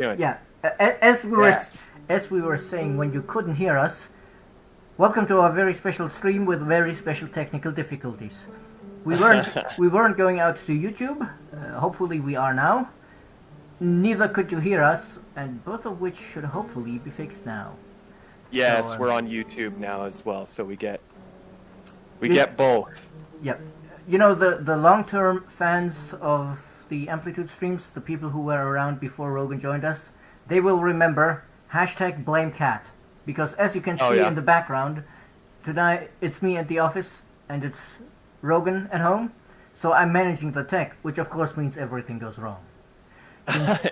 doing? Yeah, as we were saying when you couldn't hear us, welcome to our very special stream with very special technical difficulties. We weren't we weren't going out to YouTube. Hopefully, we are now. Neither could you hear us, and both of which should hopefully be fixed now. Yes, So, we're on YouTube now as well, so we get both. Yep. You know, the long-term fans of the Amplitude streams, the people who were around before Rogan joined us, they will remember #BlameCat. Because as you can see in the background, tonight it's me at the office and it's Rogan at home. So I'm managing the tech, which of course means everything goes wrong.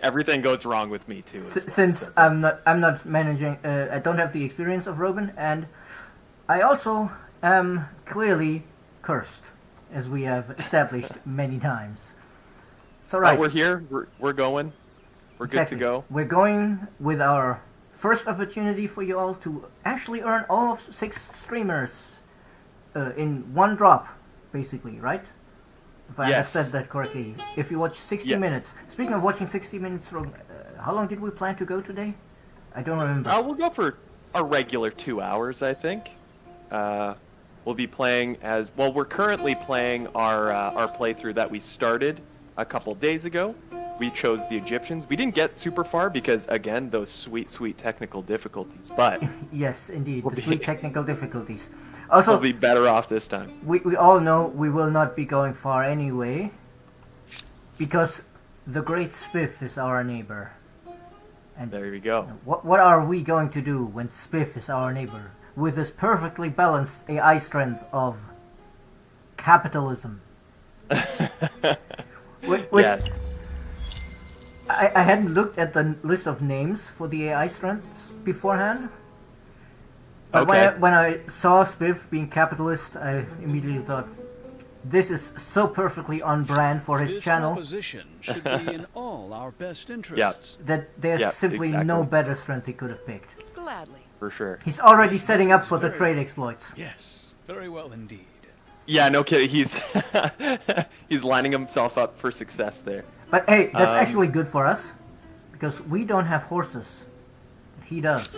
Everything goes wrong with me too. Since I'm not managing, I don't have the experience of Rogan, and I also am clearly cursed, as we have established many times. So right, we're here. We're going. We're exactly. good to go. We're going with our first opportunity for you all to actually earn all of 6 streamers in one drop, basically, right? If I understood that correctly. If you watch 60 minutes. Speaking of watching 60 minutes, how long did we plan to go today? I don't remember. We'll go for a regular 2 hours, I think. We'll be playing as... Well, we're currently playing our playthrough that we started a couple days ago. We chose the Egyptians. We didn't get super far because, again, those sweet, sweet technical difficulties. But yes, indeed, sweet technical difficulties. Also, we'll be better off this time. We all know we will not be going far anyway, because the great Spiff is our neighbor. And there we go. What are we going to do when Spiff is our neighbor? With this perfectly balanced AI strength of capitalism. Which, yes. I hadn't looked at the list of names for the AI strengths beforehand. But when I saw Spiff being capitalist, I immediately thought, this is so perfectly on brand for his channel. This proposition should be in all our best interests. That there's simply no better strength he could have picked. Gladly. For sure. He's already setting up for the trade exploits. Yes, very well indeed. Yeah, no kidding. He's he's lining himself up for success there. But hey, that's actually good for us, because we don't have horses. He does.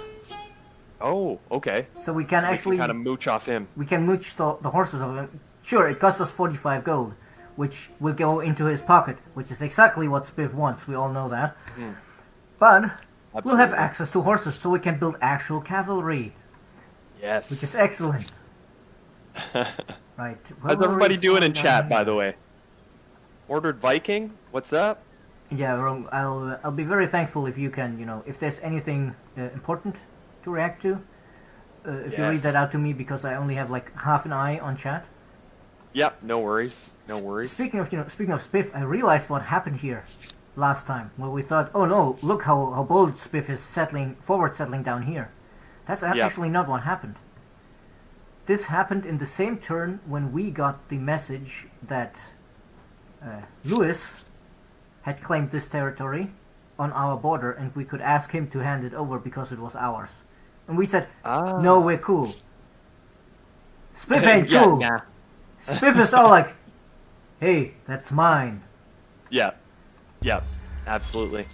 Oh, okay. So we can actually kind of mooch off him. We can mooch the horses of him. Sure, it costs us 45 gold, which will go into his pocket, which is exactly what Spiff wants. We all know that. But we'll have access to horses, so we can build actual cavalry. Yes. Which is excellent. Right. How's everybody doing in chat, by the way? Ordered Viking, what's up? Yeah, I'll be very thankful if you can, if there's anything important to react to, if you read that out to me, because I only have like half an eye on chat. Yep, no worries, no worries. Speaking of Spiff, I realized what happened here last time, where we thought, oh no, look how bold Spiff is settling down here. That's actually not what happened. This happened in the same turn when we got the message that Lewis had claimed this territory on our border, and we could ask him to hand it over because it was ours. And we said, no, we're cool. Spiff ain't cool. Nah. Spiff is all like, hey, that's mine. Yeah, absolutely.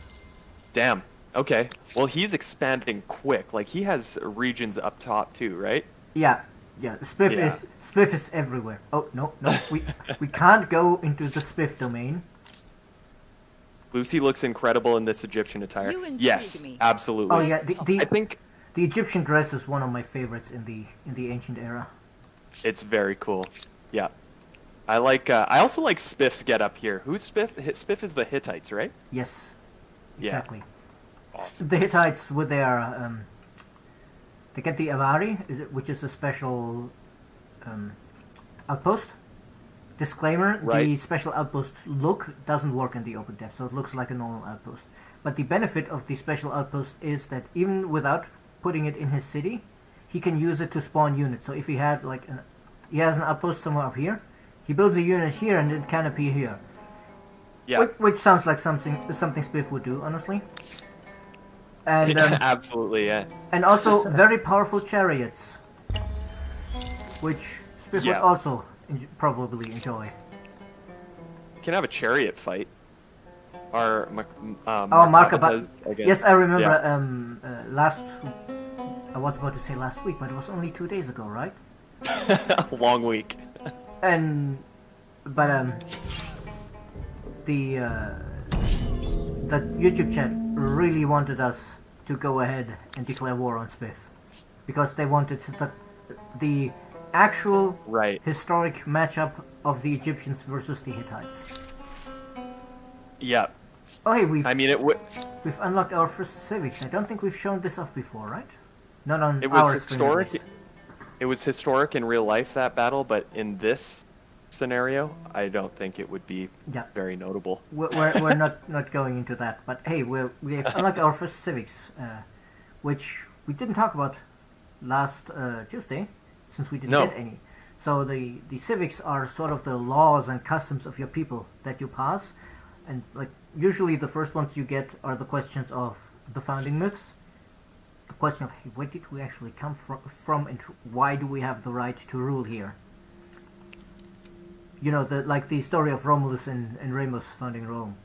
Damn, okay. Well, he's expanding quick. Like, he has regions up top too, right? Yeah. Spiff is everywhere. Oh, no, we can't go into the Spiff domain. Lucy looks incredible in this Egyptian attire. Yes, absolutely. Oh yeah, I think the Egyptian dress is one of my favorites in the ancient era. It's very cool. Yeah, I like. I also like Spiff's get up here. Who's Spiff? Spiff is the Hittites, right? Yes, exactly. Yeah. Awesome. The Hittites with their they get the Avari, which is a special outpost. Disclaimer, the special outpost look doesn't work in the OpenDev, so it looks like a normal outpost. But the benefit of the special outpost is that even without putting it in his city, he can use it to spawn units. So if he had he has an outpost somewhere up here, he builds a unit here and it can appear here. Yeah. Which sounds like something Spiff would do, honestly. And absolutely, yeah. And also very powerful chariots, which Spiff would also probably enjoy. Can have a chariot fight. our Markabatas. against. Yes, I remember. Yeah. I was about to say last week, but it was only 2 days ago, right? Long week. The YouTube chat really wanted us to go ahead and declare war on Spiff because they wanted the actual historic matchup of the Egyptians versus the Hittites. Yeah. Oh, hey, we've unlocked our first civics. I don't think we've shown this off before, right? Not on our historic. stream, It was historic in real life, that battle, but in this scenario, I don't think it would be very notable. We're not going into that, but hey, we've unlocked our first civics, which we didn't talk about last Tuesday, since we didn't get any. So the civics are sort of the laws and customs of your people that you pass, and like usually the first ones you get are the questions of the founding myths. The question of, hey, where did we actually come from and why do we have the right to rule here? You know, the story of Romulus and Remus founding Rome.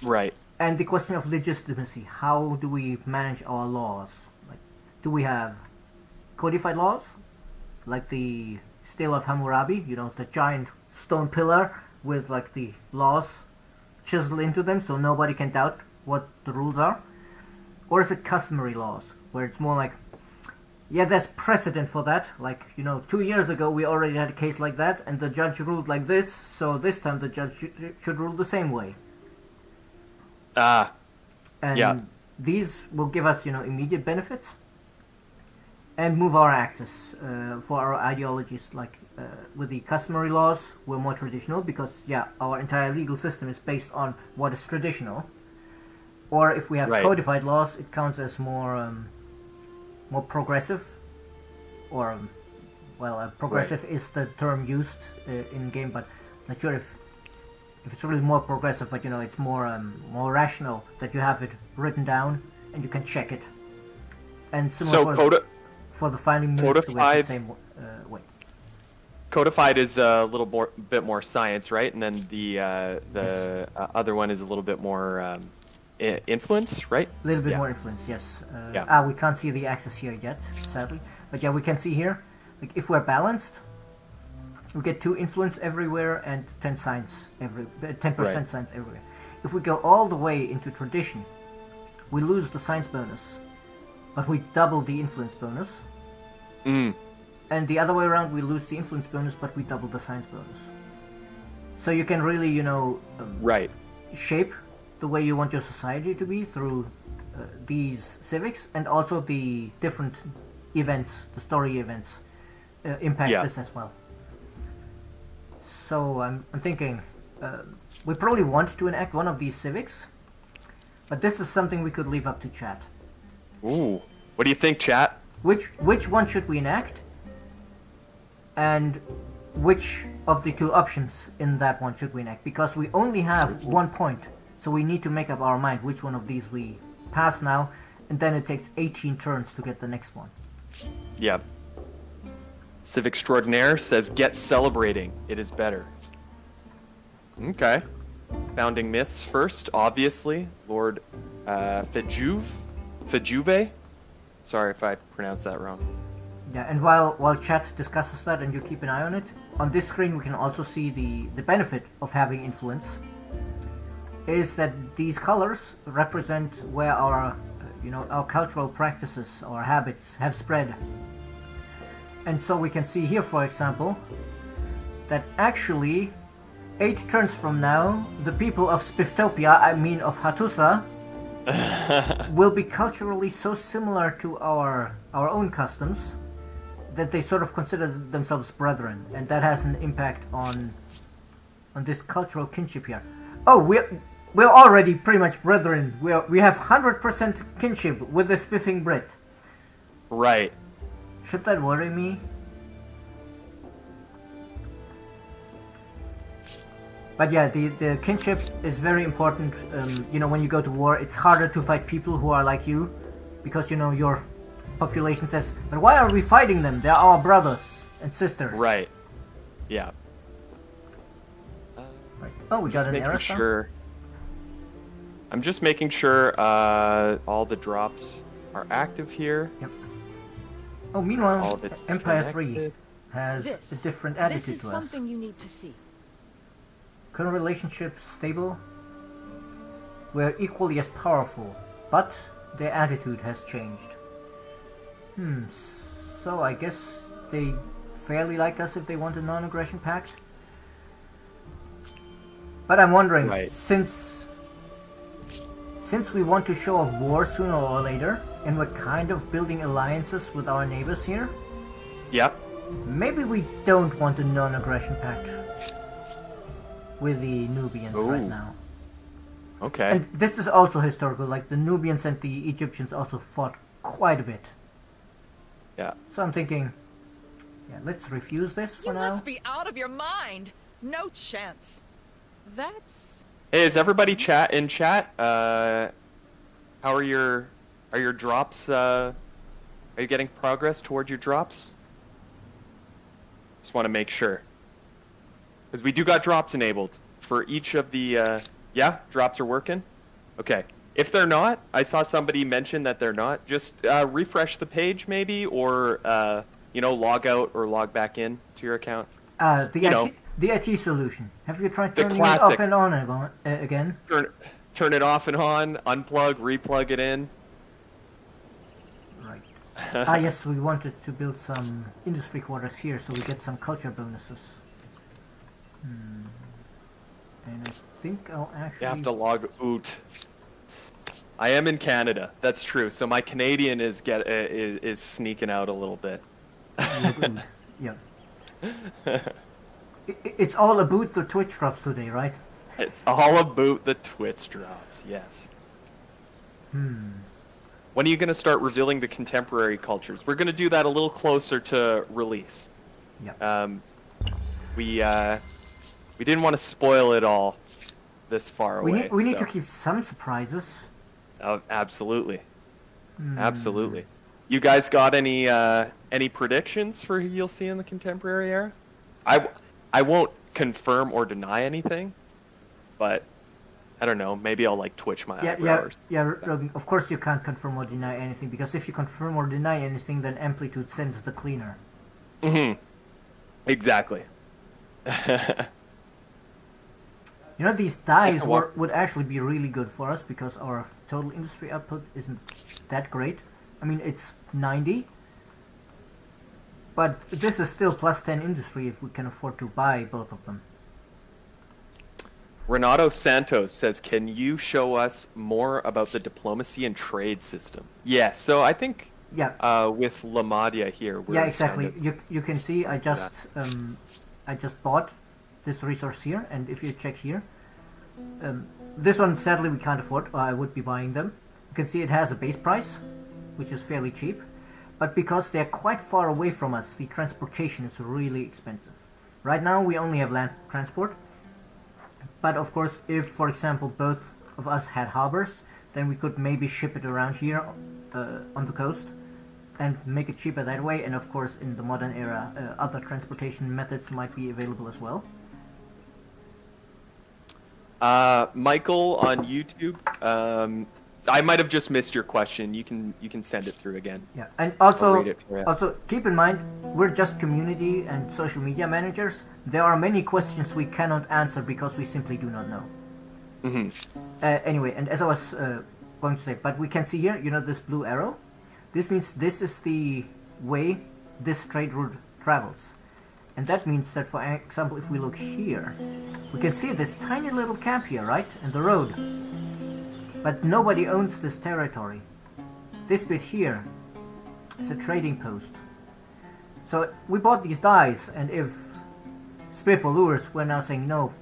Right. And the question of legitimacy. How do we manage our laws? Like, do we have codified laws? Like the Stele of Hammurabi, you know, the giant stone pillar with like the laws chiseled into them so nobody can doubt what the rules are? Or is it customary laws, where it's more like, yeah, there's precedent for that. Like, you know, 2 years ago we already had a case like that, and the judge ruled like this, so this time the judge should rule the same way. And these will give us, you know, immediate benefits, and move our axis for our ideologies. Like, with the customary laws, we're more traditional, because, our entire legal system is based on what is traditional. Or if we have codified laws, it counts as more progressive, or progressive is the term used in game, but I'm not sure if it's really more progressive. But you know, it's more rational that you have it written down and you can check it. And similar for the finding myths, we have the same way. Codified is a bit more science, right? And then the other one is a little bit more. Influence, right? A little bit more influence, yes. We can't see the axis here yet, sadly. But we can see here, like if we're balanced, we get 2 influence everywhere and 10% science everywhere. If we go all the way into tradition, we lose the science bonus, but we double the influence bonus. And the other way around, we lose the influence bonus, but we double the science bonus. So you can really, you know, shape the way you want your society to be through these civics, and also the different events, the story events, impact this as well. So I'm thinking we probably want to enact one of these civics, but this is something we could leave up to chat. Ooh, what do you think, chat? Which one should we enact, and which of the 2 options in that one should we enact? Because we only have 1 point. So we need to make up our mind which one of these we pass now, and then it takes 18 turns to get the next one. Yeah. Civ Extraordinaire says, get celebrating. It is better. Okay. Founding myths first, obviously. Lord Fijuve? Sorry if I pronounced that wrong. Yeah, and while chat discusses that and you keep an eye on it, on this screen we can also see the benefit of having influence. Is that these colors represent where our cultural practices or habits have spread. And so we can see here, for example, that actually 8 turns from now, the people of Spiftopia, of Hattusa, will be culturally so similar to our own customs that they sort of consider themselves brethren, and that has an impact on this cultural kinship here. Oh, we're already pretty much brethren. We have 100% kinship with the spiffing Brit. Right. Should that worry me? But the kinship is very important. When you go to war, it's harder to fight people who are like you, because your population says, "But why are we fighting them? They're our brothers and sisters." Right. Yeah. Right. Oh, we got an error. Sure. I'm just making sure all the drops are active here. Yep. Oh, All meanwhile, of it's Empire 3 connected. has a This. different This attitude is to us. something you need to see. Current relationship stable. We're equally as powerful, but their attitude has changed. So I guess they fairly like us if they want a non-aggression pact. But I'm wondering, Right. since we want to show off war sooner or later, and we're kind of building alliances with our neighbors here, Yep. maybe we don't want a non-aggression pact with the Nubians right Ooh. now. Okay. And this is also historical, like the Nubians and the Egyptians also fought quite a bit. Yeah. So I'm thinking, yeah, let's refuse this for You now. must be out of your mind. No chance. That's Hey, is everybody in chat? How are your drops? Are you getting progress toward your drops? Just want to make sure, because we do got drops enabled for each of the. Yeah, drops are working. Okay. If they're not, I saw somebody mention that they're not. Just refresh the page maybe, or log out or log back in to your account. The IT solution. Have you tried The turning it classic. off and on again? Turn it off and on, unplug, replug it in. Right. Yes, we wanted to build some industry quarters here so we get some culture bonuses. And I think I'll actually... You have to log out. I am in Canada. That's true. So my Canadian is sneaking out a little bit. Yeah. It's all about the Twitch drops today, right? It's all about the Twitch drops. Yes. When are you going to start revealing the contemporary cultures? We're going to do that a little closer to release. Yeah. We didn't want to spoil it all this far away. We need so- to keep some surprises. Oh, absolutely. Absolutely. You guys got any predictions for who you'll see in the contemporary era? I won't confirm or deny anything, but I don't know. Maybe I'll twitch my eyebrows. Rogan, of course you can't confirm or deny anything, because if you confirm or deny anything, then Amplitude sends the cleaner. Exactly. These dies Yeah, would actually be really good for us because our total industry output isn't that great. I mean, it's 90, but this is still plus 10 industry if we can afford to buy both of them. Renato Santos says, "Can you show us more about the diplomacy and trade system?" Yeah. So I think with Lamadia here. We're exactly. kind of- You can see I just bought this resource here, and if you check here, this one sadly we can't afford, or I would be buying them. You can see it has a base price, which is fairly cheap, but because they're quite far away from us, the transportation is really expensive. Right now we only have land transport, but of course if, for example, both of us had harbors, then we could maybe ship it around here on the coast and make it cheaper that way, and of course in the modern era other transportation methods might be available as well. Michael on YouTube. I might have just missed your question. You can send it through again. Yeah, and I'll read it for you. also keep in mind, we're just community and social media managers. There are many questions we cannot answer because we simply do not know. Anyway, and as I was going to say, but we can see here, this blue arrow. This means this is the way this trade route travels. And that means that, for example, if we look here, we can see this tiny little camp here, right? And the road. But nobody owns this territory. This bit here is a trading post. So we bought these dies, and if Spiff or Lures were now saying, no,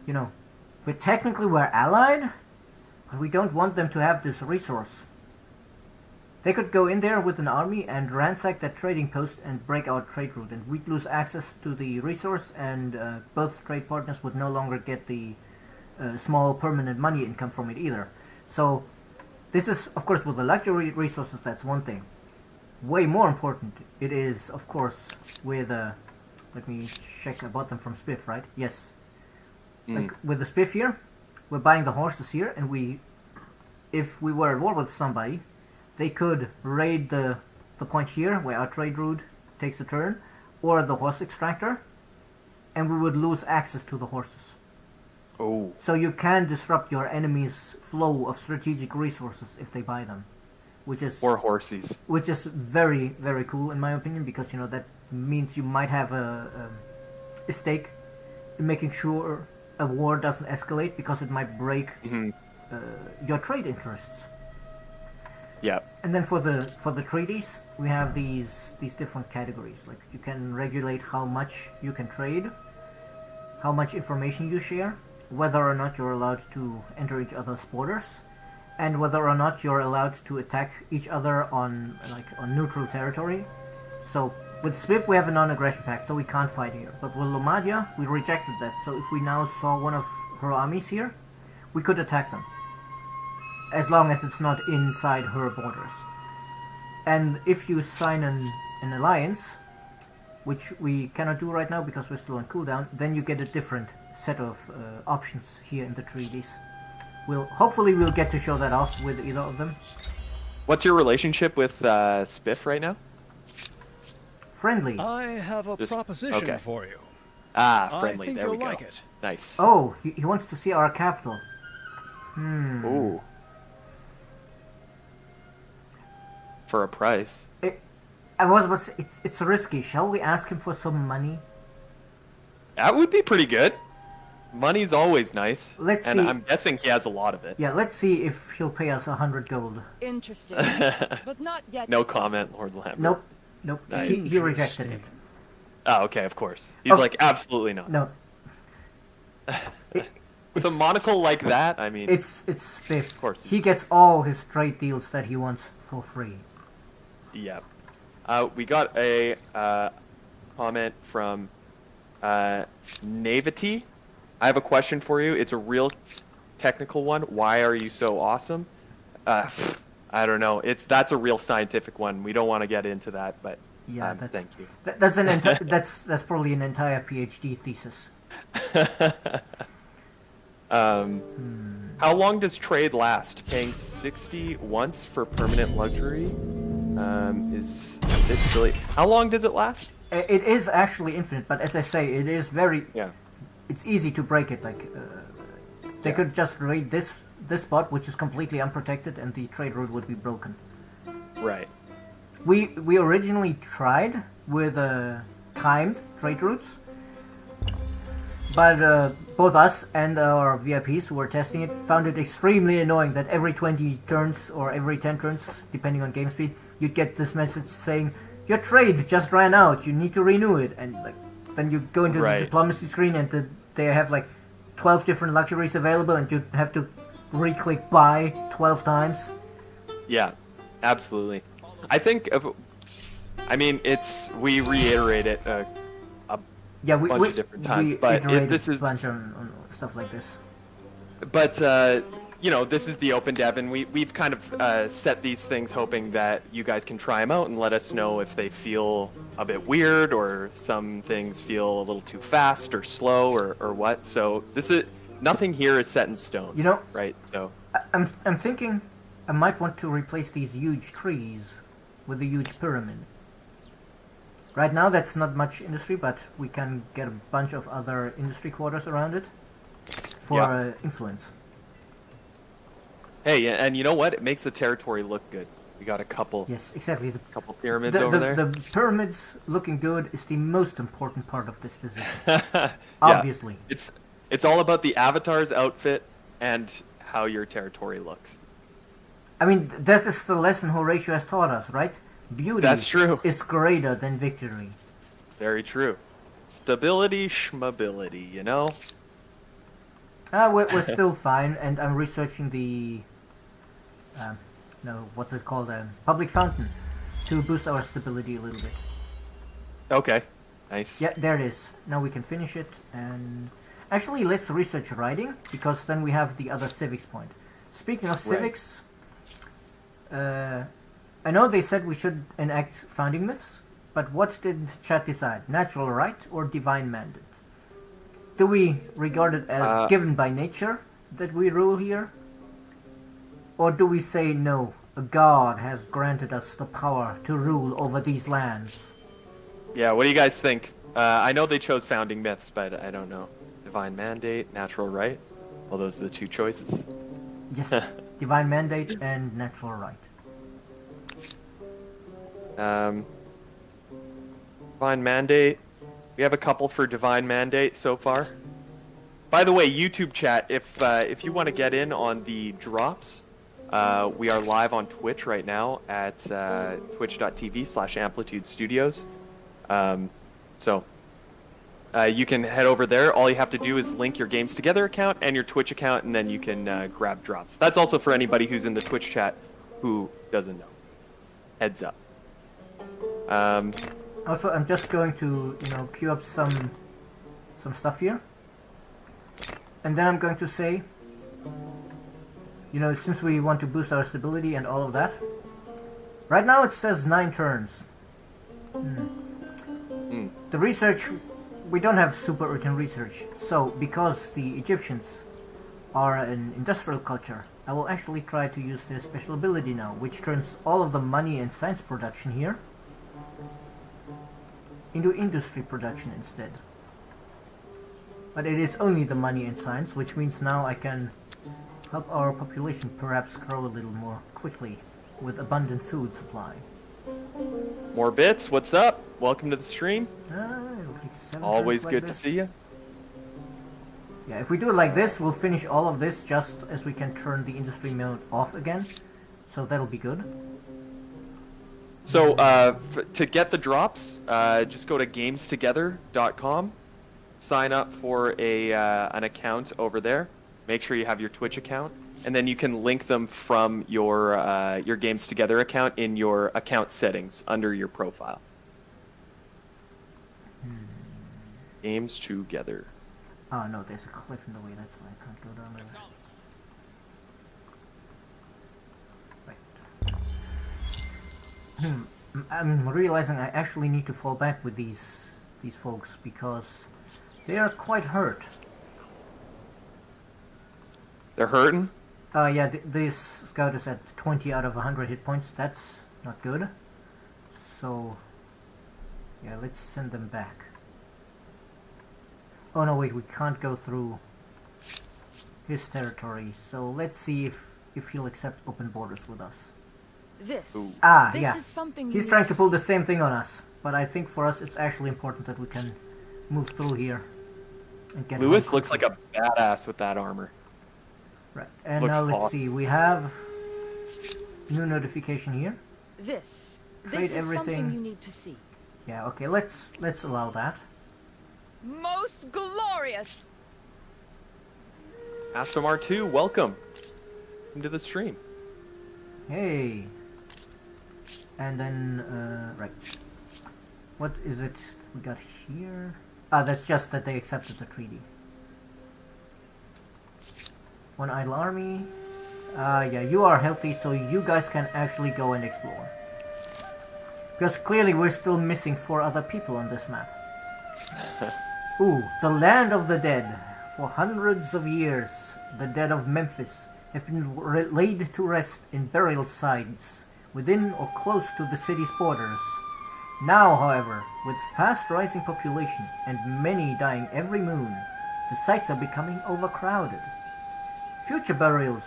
we're allied, but we don't want them to have this resource. They could go in there with an army and ransack that trading post and break our trade route, and we'd lose access to the resource, and both trade partners would no longer get the small permanent money income from it either. So this is, of course, with the luxury resources, that's one thing. Way more important, it is, of course, with let me check, I bought them from Spiff, right? Yes. Like with the Spiff here, we're buying the horses here, and if we were at war with somebody, they could raid the point here where our trade route takes a turn, or the horse extractor, and we would lose access to the horses. Oh. So you can disrupt your enemy's flow of strategic resources if they buy them, which is very, very cool in my opinion, because that means you might have a stake in making sure a war doesn't escalate, because it might break your trade interests. Yeah. And then for the treaties, we have these different categories. Like, you can regulate how much you can trade, how much information you share, whether or not you're allowed to enter each other's borders, and whether or not you're allowed to attack each other on neutral territory. So with SWIFT we have a non-aggression pact, so we can't fight here. But with Lomadia, we rejected that. So if we now saw one of her armies here, we could attack them, as long as it's not inside her borders. And if you sign an alliance, which we cannot do right now because we're still on cooldown, then you get a different set of options here in the treaties. Hopefully we'll get to show that off with either of them. What's your relationship with Spiff right now? Friendly. I have a proposition for you. Friendly. I think there we you'll go. like it. Nice. Oh, he wants to see our capital. Ooh. For a price. I was about to say, it's risky. Shall we ask him for some money? That would be pretty good. Money's always nice. Let's and see. I'm guessing he has a lot of it. Yeah, let's see if he'll pay us 100 gold. Interesting, but not yet. No comment, Lord Lambert. Nope. Nice. He rejected it. Oh, okay, of course. He's like, absolutely not. No. With a monocle like that, I mean... It's Spiff. Of course. He gets all his trade deals that he wants for free. Yep. We got a comment from Navity. I have a question for you. It's a real technical one. Why are you so awesome? I don't know. That's a real scientific one. We don't want to get into that, but yeah, thank you. That's probably an entire PhD thesis. How long does trade last? Paying 60 once for permanent luxury is a bit silly. How long does it last? It is actually infinite, but as I say, it is very... Yeah. It's easy to break it. Like, they could just raid this spot, which is completely unprotected, and the trade route would be broken. Right. We originally tried with timed trade routes, but both us and our VIPs who were testing it found it extremely annoying that every 20 turns or every 10 turns, depending on game speed, you'd get this message saying, "Your trade just ran out, you need to renew it," and then you go into the diplomacy screen and they have 12 different luxuries available, and you have to re-click buy 12 times. Yeah, absolutely. I think we reiterate it a bunch of different times, but this is bunch on stuff like this. But this is the OpenDev, and we've kind of set these things hoping that you guys can try them out and let us know if they feel a bit weird or some things feel a little too fast or slow or what. So nothing here is set in stone. Right? So I'm thinking I might want to replace these huge trees with a huge pyramid. Right now that's not much industry, but we can get a bunch of other industry quarters around it for influence. Hey, and you know what? It makes the territory look good. We got a couple. Yes, exactly. Couple pyramids over there. The pyramids looking good is the most important part of this decision. Obviously. It's all about the avatar's outfit and how your territory looks. I mean, that is the lesson Horatio has taught us, right? Beauty That's true. is greater than victory. Very true. Stability, schmability, We're still fine, and I'm researching the... what's it called? Public fountain, to boost our stability a little bit. Okay, nice. Yeah, there it is. Now we can finish it, and... Actually, let's research writing, because then we have the other civics point. Speaking of civics... I know they said we should enact founding myths, but what did chat decide? Natural right or divine mandate? Do we regard it as given by nature, that we rule here? Or do we say no, a god has granted us the power to rule over these lands? Yeah, what do you guys think? I know they chose founding myths, but I don't know. Divine mandate, natural right? Well, those are the two choices. Yes, divine mandate and natural right. Divine mandate. We have a couple for divine mandate so far. By the way, YouTube chat, if you want to get in on the drops, we are live on Twitch right now at twitch.tv/Amplitude Studios. So you can head over there. All you have to do is link your Games Together account and your Twitch account, and then you can grab drops. That's also for anybody who's in the Twitch chat who doesn't know. Heads up. Also, I'm just going to, queue up some stuff here. And then I'm going to say, since we want to boost our stability and all of that, right now it says 9 turns. The research, we don't have super urgent research, so because the Egyptians are an industrial culture, I will actually try to use their special ability now, which turns all of the money and science production here into industry production instead. But it is only the money and science, which means now I can help our population perhaps grow a little more quickly with abundant food supply. More bits, what's up? Welcome to the stream. Like Always like good this. to see you. Yeah, if we do it like this, we'll finish all of this just as we can turn the industry mode off again. So that'll be good. So to get the drops, just go to gamestogether.com, sign up for an account over there. Make sure you have your Twitch account, and then you can link them from your Games Together account in your account settings under your profile. Games Together. Oh no, there's a cliff in the way, that's why I can't go down there. Right. I'm realizing I actually need to fall back with these folks because they are quite hurt. They're hurting? Yeah, this scout is at 20 out of 100 hit points. That's not good. So, yeah, let's send them back. Oh no, wait, we can't go through his territory. So let's see if he'll accept open borders with us. This. Ooh. Ah, This yeah. is something He's you trying need to pull the same thing on us. But I think for us it's actually important that we can move through here and get Lewis him looks like a badass with that armor. Right, and looks now let's awesome. see, we have new notification here. This. Trade This is everything. something you need to see. Yeah, okay, let's allow that. Most glorious. Astomar 2, welcome. Welcome to the stream. Hey. And then, right. What is it we got here? Ah, that's just that they accepted the treaty. One idle army. Yeah, you are healthy, so you guys can actually go and explore. Because clearly we're still missing 4 other people on this map. Ooh, the land of the dead. For hundreds of years, the dead of Memphis have been laid to rest in burial sites within or close to the city's borders. Now, however, with fast rising population and many dying every moon, the sites are becoming overcrowded. Future burials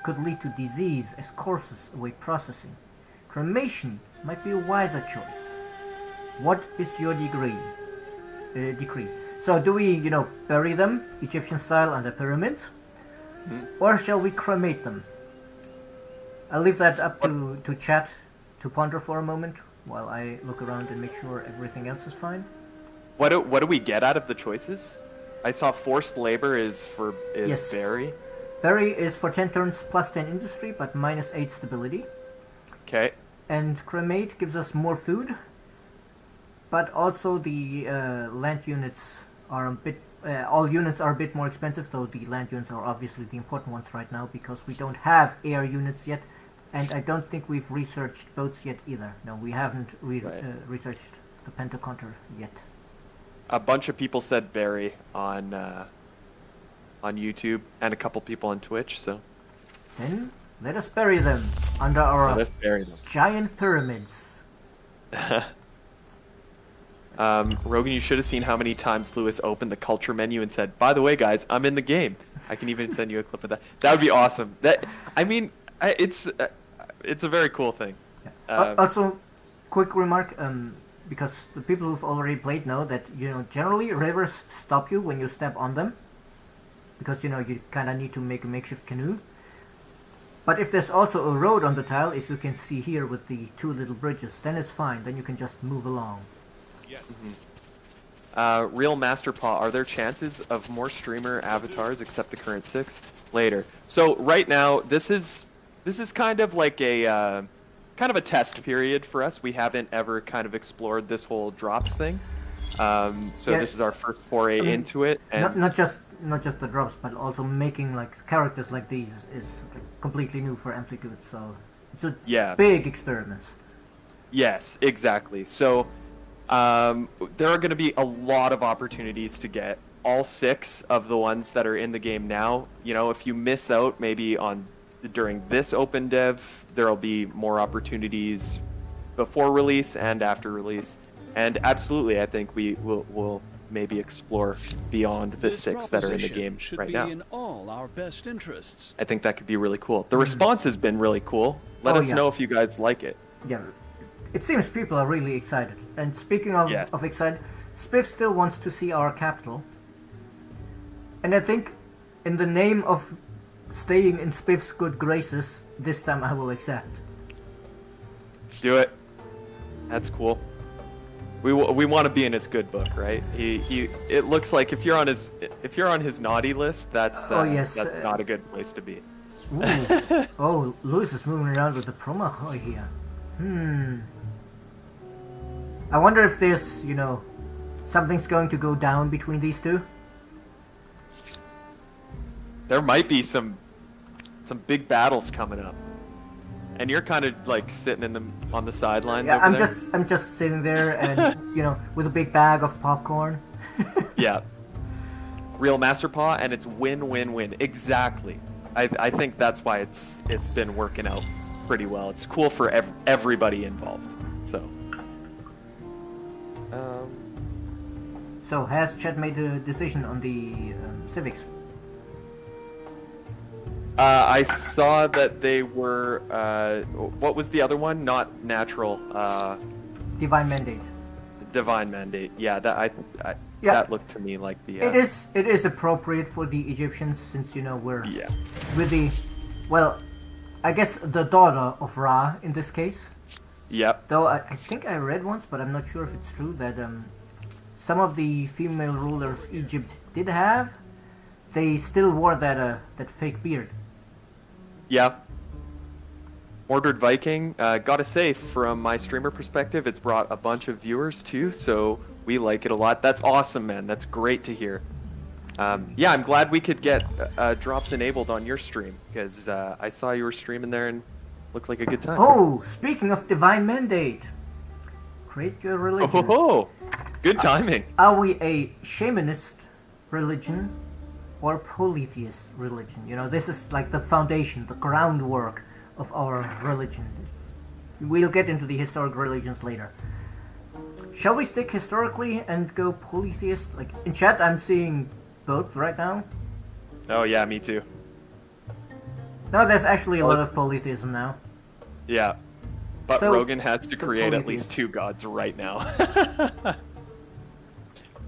could lead to disease as corpses await processing. Cremation might be a wiser choice. What is your decree? So do we, bury them, Egyptian style, under pyramids? Or shall we cremate them? I'll leave that up to chat to ponder for a moment while I look around and make sure everything else is fine. What do we get out of the choices? I saw forced labor is Yes. bury. Bury is for 10 turns plus 10 industry, but minus 8 stability. Okay. And cremate gives us more food, but also the land units are a bit. All units are a bit more expensive, though the land units are obviously the important ones right now because we don't have air units yet, and I don't think we've researched boats yet either. No, we haven't researched the Pentaconter yet. A bunch of people said bury on on YouTube and a couple people on Twitch. So Then let us bury them under let our us bury them. giant pyramids. Rogan, you should have seen how many times Lewis opened the culture menu and said, "By the way, guys, I'm in the game." I can even send you a clip of that. That would be awesome. It's a very cool thing. Also, quick remark, because the people who've already played know that, generally rivers stop you when you step on them. Because, you kind of need to make a makeshift canoe. But if there's also a road on the tile, as you can see here with the two little bridges, then it's fine. Then you can just move along. Yes. Real Masterpaw, are there chances of more streamer avatars except the current 6 later? So right now, this is kind of like a test period for us. We haven't ever kind of explored this whole drops thing. This is our first foray into it. And Not just the drops, but also making like characters like these is completely new for Amplitude. So it's a big experiment. Yes, exactly. So there are going to be a lot of opportunities to get all 6 of the ones that are in the game now. If you miss out maybe during this OpenDev, there'll be more opportunities before release and after release. And absolutely, I think we'll maybe explore beyond the 6 that are in the game should right be now. in all our best interests. I think that could be really cool. The response has been really cool. Let us know if you guys like it. Yeah, it seems people are really excited. And speaking of excited, Spiff still wants to see our capital. And I think in the name of staying in Spiff's good graces, this time I will accept. Do it. That's cool. We want to be in his good book, right? It looks like if you're on his naughty list, that's not a good place to be. Ooh. Oh, Lewis is moving around with the promo here. I wonder if there's, something's going to go down between these two. There might be some big battles coming up. And you're kind of like sitting on the sidelines over there. I'm just sitting there and with a big bag of popcorn. Yeah. Real Masterpaw, and it's win-win-win. Exactly. I think that's why it's been working out pretty well. It's cool for everybody involved. So. So has Chet made a decision on the Civics? I saw that they were. What was the other one? Not natural. Divine Mandate. Divine Mandate. Yeah, that looked to me like the. It is appropriate for the Egyptians since we're with the, well, I guess the daughter of Ra in this case. Yep. Though I think I read once, but I'm not sure if it's true that some of the female rulers Egypt did have, they still wore that fake beard. Yeah. Ordered Viking, gotta say, from my streamer perspective, it's brought a bunch of viewers too, so we like it a lot. That's awesome, man. That's great to hear. I'm glad we could get drops enabled on your stream, because I saw you were streaming there and looked like a good time. Oh, speaking of Divine Mandate, create your religion. Oh, good timing. Are we a shamanist religion or polytheist religion? This is like the foundation, the groundwork of our religion. We'll get into the historic religions later. Shall we stick historically and go polytheist? Like in chat, I'm seeing both right now. Oh yeah, me too. No, there's actually a lot of polytheism now. Yeah, but So- Rogan has to so create at polytheist. least 2 gods right now.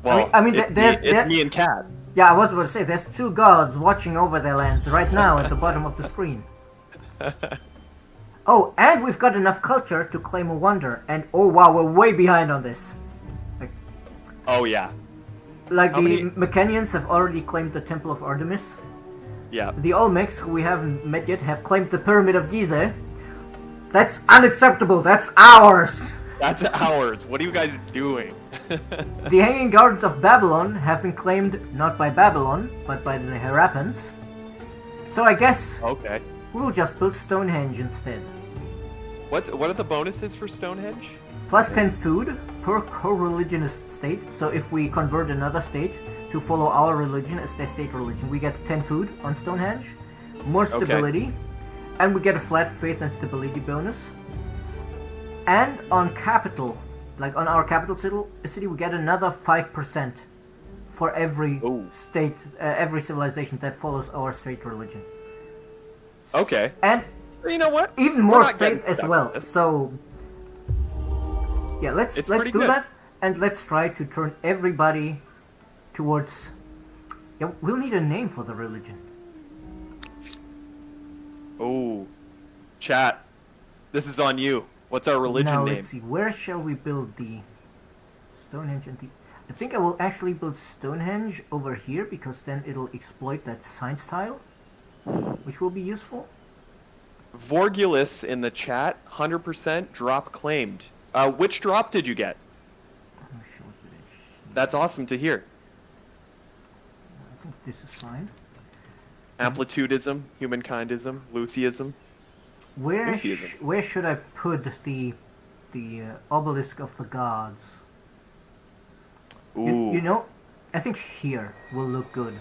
there's me and Kat. Yeah, I was about to say, there's 2 gods watching over their lands right now at the bottom of the screen. Oh, and we've got enough culture to claim a wonder, and oh wow, we're way behind on this. Oh yeah, Like How the many- Mechanians have already claimed the Temple of Artemis. yeah. The Olmecs, who we haven't met yet, have claimed the Pyramid of Giza. That's unacceptable, that's ours! That's ours. What are you guys doing? The Hanging Gardens of Babylon have been claimed not by Babylon, but by the Harappans. So I guess Okay. we'll just build Stonehenge instead. What are the bonuses for Stonehenge? Plus 10 food per co-religionist state, so if we convert another state, to follow our religion as their state religion. We get 10 food on Stonehenge, more stability, and we get a flat faith and stability bonus. And on capital, like on our capital city, we get another 5% for every state, every civilization that follows our state religion. Okay. And so you know what? even more faith as well. So yeah, let's do that, and let's try to turn everybody towards. Yeah, we'll need a name for the religion. Oh, chat. This is on you. What's our religion now, name? let's see. Where shall we build the Stonehenge and the? I think I will actually build Stonehenge over here because then it'll exploit that science tile, which will be useful. Vorgulus in the chat, 100% drop claimed. Which drop did you get? That's awesome to hear. I think this is fine. Amplitudism, humankindism, Lucyism. Where should I put the obelisk of the gods? Ooh. You know, I think here will look good.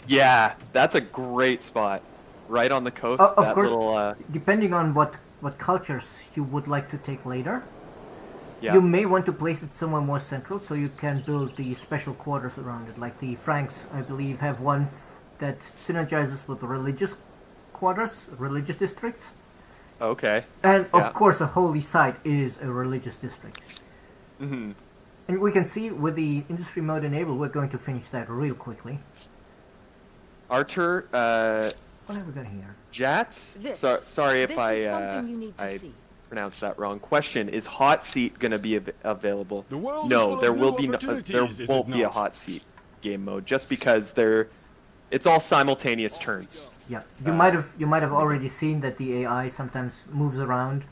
Yeah, that's a great spot. Right on the coast. Of that course, little, depending on what cultures you would like to take later, yeah. you may want to place it somewhere more central so you can build the special quarters around it. Like the Franks, I believe, have one that synergizes with the religious quarters, religious districts. Okay. And of course, a holy site is a religious district. Mm-hmm. And we can see with the industry mode enabled, we're going to finish that real quickly. Archer, What have we got here? Jats? This. Sorry if This I is something you need to see. pronounced that wrong. Question: is hot seat going to be available? The world is No, full there of will new be no, opportunities, there is it won't be a not? hot seat game mode just because it's all simultaneous turns. Yeah, you might have already seen that the AI sometimes moves around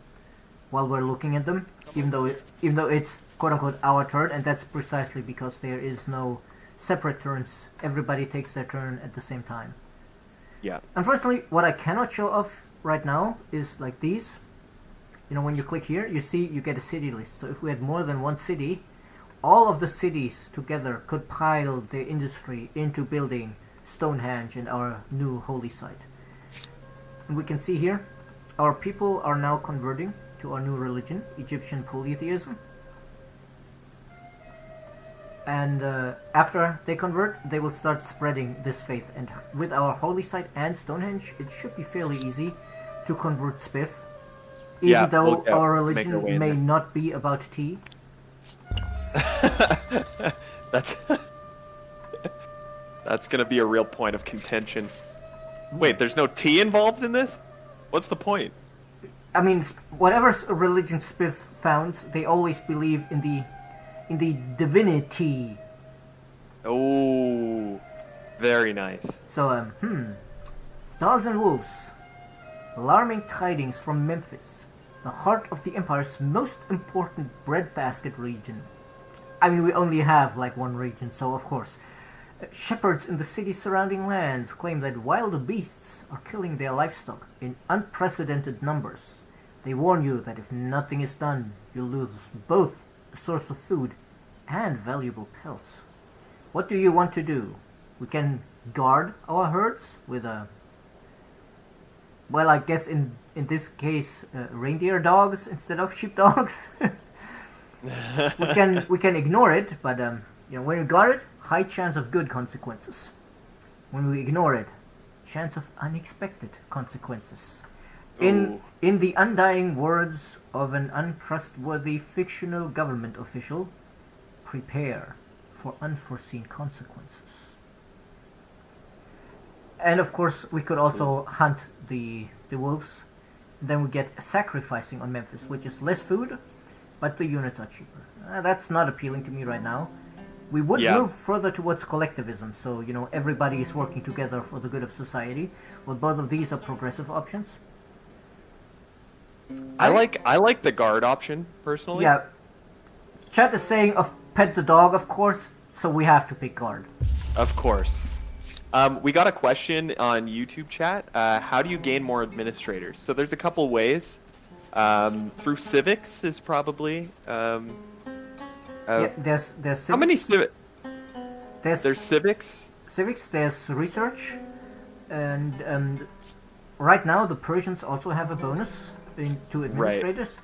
while we're looking at them, even though it's quote unquote our turn, and that's precisely because there is no separate turns. Everybody takes their turn at the same time. Yeah. Unfortunately, what I cannot show off right now is like these. You know, when you click here, you see you get a city list. So if we had more than one city, all of the cities together could pile their industry into building Stonehenge and our new holy site. And we can see here, our people are now converting to our new religion, Egyptian polytheism. And after they convert, they will start spreading this faith. And with our holy site and Stonehenge, it should be fairly easy to convert Spiff, even though our religion may not be about tea. That's gonna be a real point of contention. Wait, there's no tea involved in this? What's the point? I mean, whatever religion Spiff founds, they always believe in the divinity. Oh, very nice. So, Dogs and wolves. Alarming tidings from Memphis, the heart of the Empire's most important breadbasket region. I mean, we only have like one region, so of course. Shepherds in the city's surrounding lands claim that wild beasts are killing their livestock in unprecedented numbers. They warn you that if nothing is done, you'll lose both a source of food and valuable pelts. What do you want to do? We can guard our herds with a... Well, I guess in this case, reindeer dogs instead of sheepdogs. we can ignore it, but you know, when we guard it, high chance of good consequences. When we ignore it, chance of unexpected consequences. In the undying words of an untrustworthy fictional government official, prepare for unforeseen consequences. And of course, we could also hunt the wolves. Then we get sacrificing on Memphis, which is less food, but the units are cheaper. That's not appealing to me right now. We would move further towards collectivism, so you know everybody is working together for the good of society. Well, both of these are progressive options. I like the guard option personally. Yeah. Chat is saying of pet the dog, of course, so we have to pick guard. Of course. We got a question on YouTube chat. How do you gain more administrators? So there's a couple ways. Through Civics is probably Yeah, there's civics, How many there's There's civics? civics, there's research, and right now the Persians also have a bonus to administrators,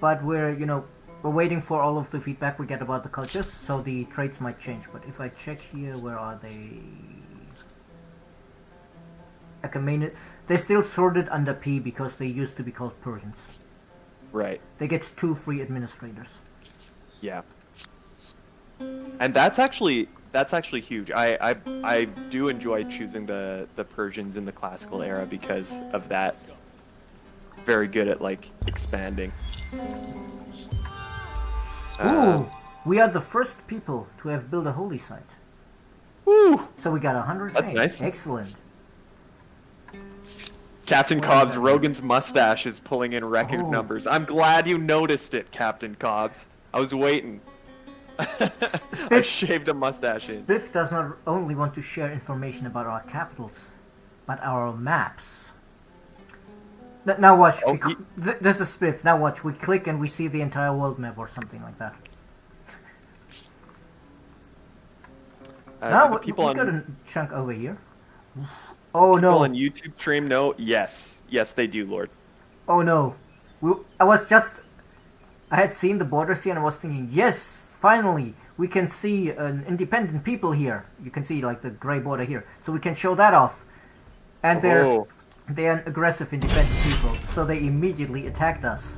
but we're waiting for all of the feedback we get about the cultures, so the traits might change. But if I check here, where are they? They're still sorted under P because they used to be called Persians. Right. They get 2 free administrators. Yeah. And that's actually huge. I do enjoy choosing the Persians in the classical era because of that. Very good at like expanding. Ooh, we are the first people to have built a holy site. Woo! So we got 100. That's nice. Excellent. Captain Cobbs, Rogan's mustache is pulling in record numbers. I'm glad you noticed it, Captain Cobbs. I was waiting. I shaved a mustache in. Spiff does not only want to share information about our capitals, but our maps. Now watch. Oh, This is Spiff. Now watch. We click and we see the entire world map or something like that. Now we got a chunk over here. Oh no! People on YouTube stream know. Yes, they do, Lord. Oh no! I had seen the borders here and I was thinking, yes, finally we can see an independent people here. You can see like the gray border here, so we can show that off. And they're an aggressive independent people, so they immediately attacked us.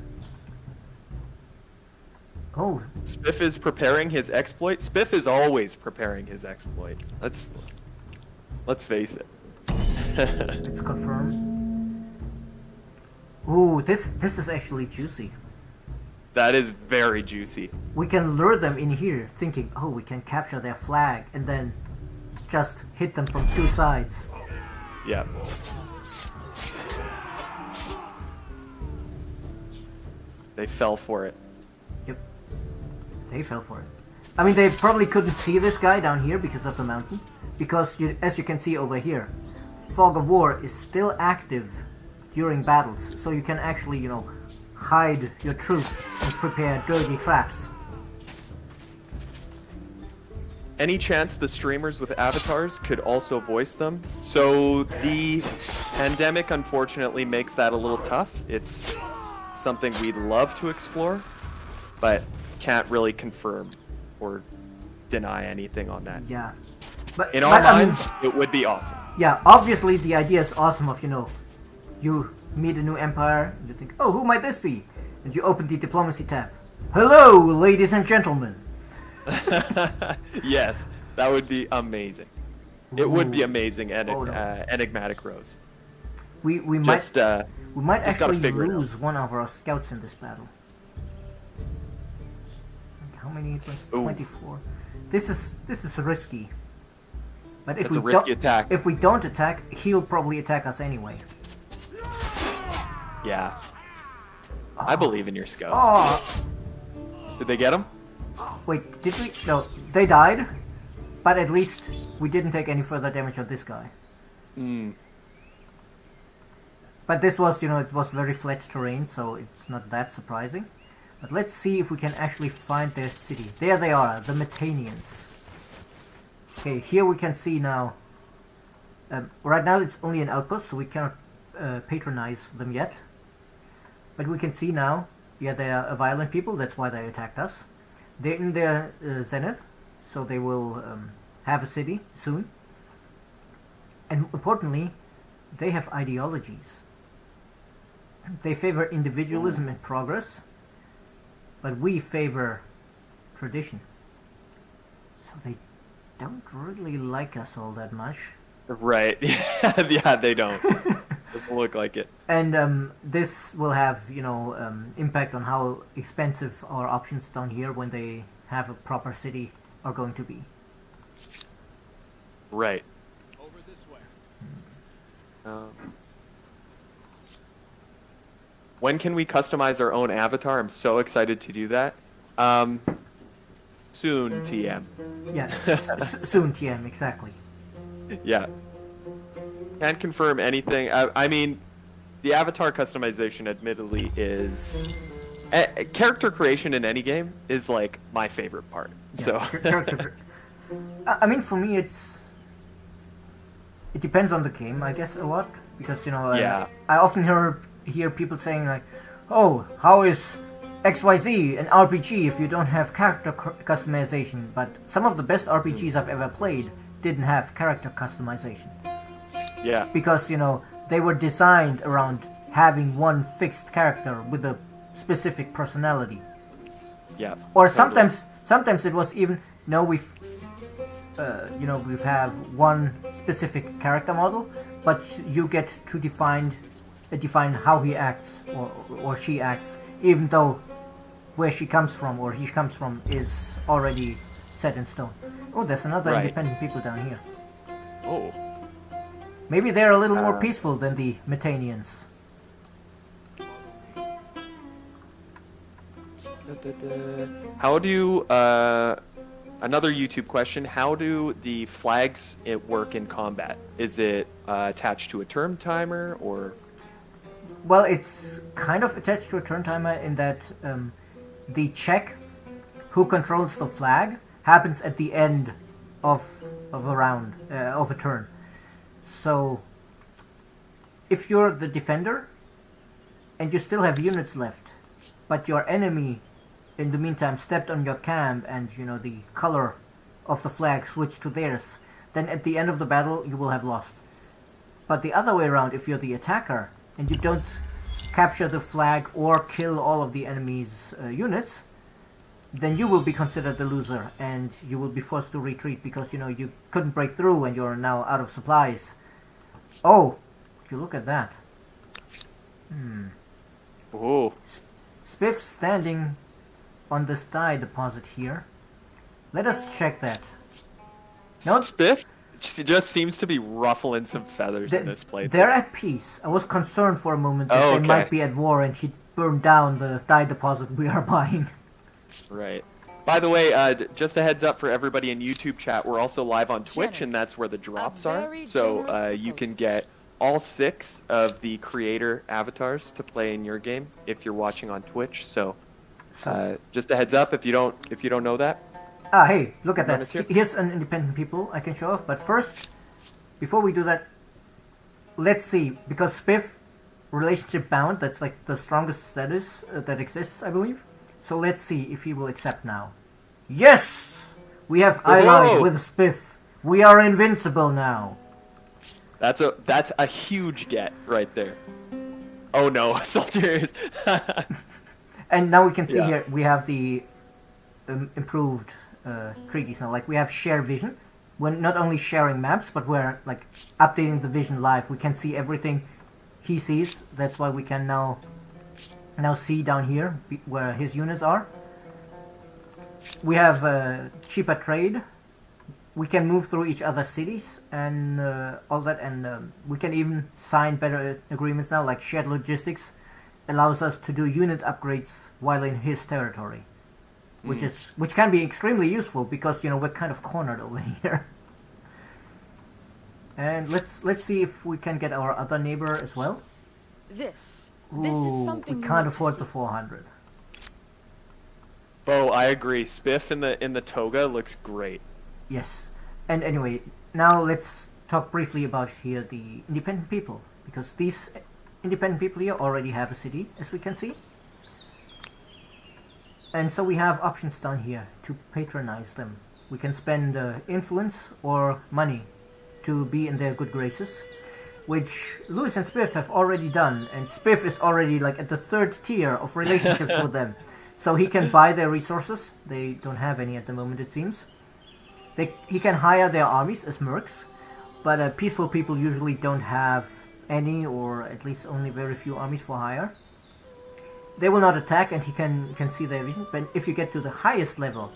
Oh. Spiff is preparing his exploit. Spiff is always preparing his exploit. Let's face it. Let's confirm. Ooh, this is actually juicy. That is very juicy. We can lure them in here, thinking, oh, we can capture their flag, and then just hit them from 2 sides. Yeah. They fell for it. Yep. They fell for it. I mean, they probably couldn't see this guy down here because of the mountain. Because, as you can see over here, Fog of War is still active during battles. So you can actually, hide your troops and prepare dirty traps. Any chance the streamers with avatars could also voice them? So the pandemic unfortunately makes that a little tough. It's something we'd love to explore, but can't really confirm or deny anything on that. Yeah. But in our minds, it would be awesome. Yeah, obviously the idea is awesome of, you meet a new empire, and you think, oh, who might this be? And you open the diplomacy tab. Hello, ladies and gentlemen. Yes, that would be amazing. It would be amazing, enigmatic Rose. We just, might just actually lose one of our scouts in this battle. How many? It was 24. This is risky. But if it's a risky attack. If we don't attack, he'll probably attack us anyway. Yeah. I believe in your scouts. Oh. Did they get him? Wait, did we? No, they died. But at least we didn't take any further damage on this guy. But this was, it was very flat terrain, so it's not that surprising. But let's see if we can actually find their city. There they are, the Metanians. Okay, here we can see now. Right now it's only an outpost, so we cannot patronize them yet. But we can see now, yeah, they are a violent people, that's why they attacked us. They're in their zenith, so they will have a city soon. And importantly, they have ideologies. They favor individualism and progress, but we favor tradition. So they don't really like us all that much. Right. Yeah, they don't. Doesn't look like it. And this will have, impact on how expensive our options down here when they have a proper city are going to be. Right. Over this way. When can we customize our own avatar? I'm so excited to do that. Soon, TM. Yeah, soon, TM, exactly. Yeah. Can't confirm anything. I mean, the avatar customization admittedly is Character creation in any game is like my favorite part. So Character. I mean, for me, it depends on the game, I guess, a lot, because Yeah. I often hear people saying like, "Oh, how is XYZ an RPG if you don't have character customization?" But some of the best RPGs I've ever played didn't have character customization yeah, because they were designed around having one fixed character with a specific personality. yeah. Or totally. sometimes it was even we have one specific character model, but you get to define how he acts or she acts, even though where she comes from or he comes from is already set in stone. Oh, there's another Right. independent people down here. Oh. Maybe they're a little more peaceful than the Metanians. How do another YouTube question? How do the flags work in combat? Is it attached to a turn timer or? Well, it's kind of attached to a turn timer in that the check who controls the flag happens at the end of a round of a turn. So if you're the defender and you still have units left, but your enemy in the meantime stepped on your camp and the color of the flag switched to theirs, then at the end of the battle you will have lost. But the other way around, if you're the attacker and you don't capture the flag or kill all of the enemy's units, then you will be considered the loser and you will be forced to retreat because you couldn't break through and you're now out of supplies. Oh, you look at that. Oh. Spiff standing on this dye deposit here. Let us check that. No, Spiff just seems to be ruffling some feathers in this place. they're at peace. I was concerned for a moment that Oh, they okay. might be at war and he'd burn down the dye deposit we are buying. Right. By the way, just a heads up for everybody in YouTube chat, we're also live on Twitch, and that's where the drops are. very So generous you can get all 6 of the creator avatars to play in your game if you're watching on Twitch. So just a heads up if you don't know that. Ah, hey, look at that. Notice here? Here's an independent people I can show off. But first, before we do that, let's see. Because Spiff, relationship bound, that's like the strongest status that exists, I believe. So let's see if he will accept now. Yes! We have allied with Spiff. We are invincible now. That's a huge get right there. Oh no, Saltiers. And now we can see Yeah. here, we have the improved treaties now. Like, we have shared vision. We're not only sharing maps, but we're, like, updating the vision live. We can see everything he sees. That's why we can now see down here where his units are. We have cheaper trade. We can move through each other's cities and all that, and we can even sign better agreements now, like shared logistics allows us to do unit upgrades while in his territory, which can be extremely useful because we're kind of cornered over here. And let's see if we can get our other neighbor as well. This Ooh, is something we you can't need to afford see. the 400. Oh, I agree. Spiff in the toga looks great. Yes. And anyway, now let's talk briefly about here the independent people, because these independent people here already have a city, as we can see. And so we have options down here to patronize them. We can spend influence or money to be in their good graces, which Lewis and Spiff have already done, and Spiff is already like at the 3rd tier of relationships with them. So he can buy their resources. They don't have any at the moment, it seems. He can hire their armies as mercs, but peaceful people usually don't have any, or at least only very few armies for hire. They will not attack, and he can see their vision. But if you get to the highest level,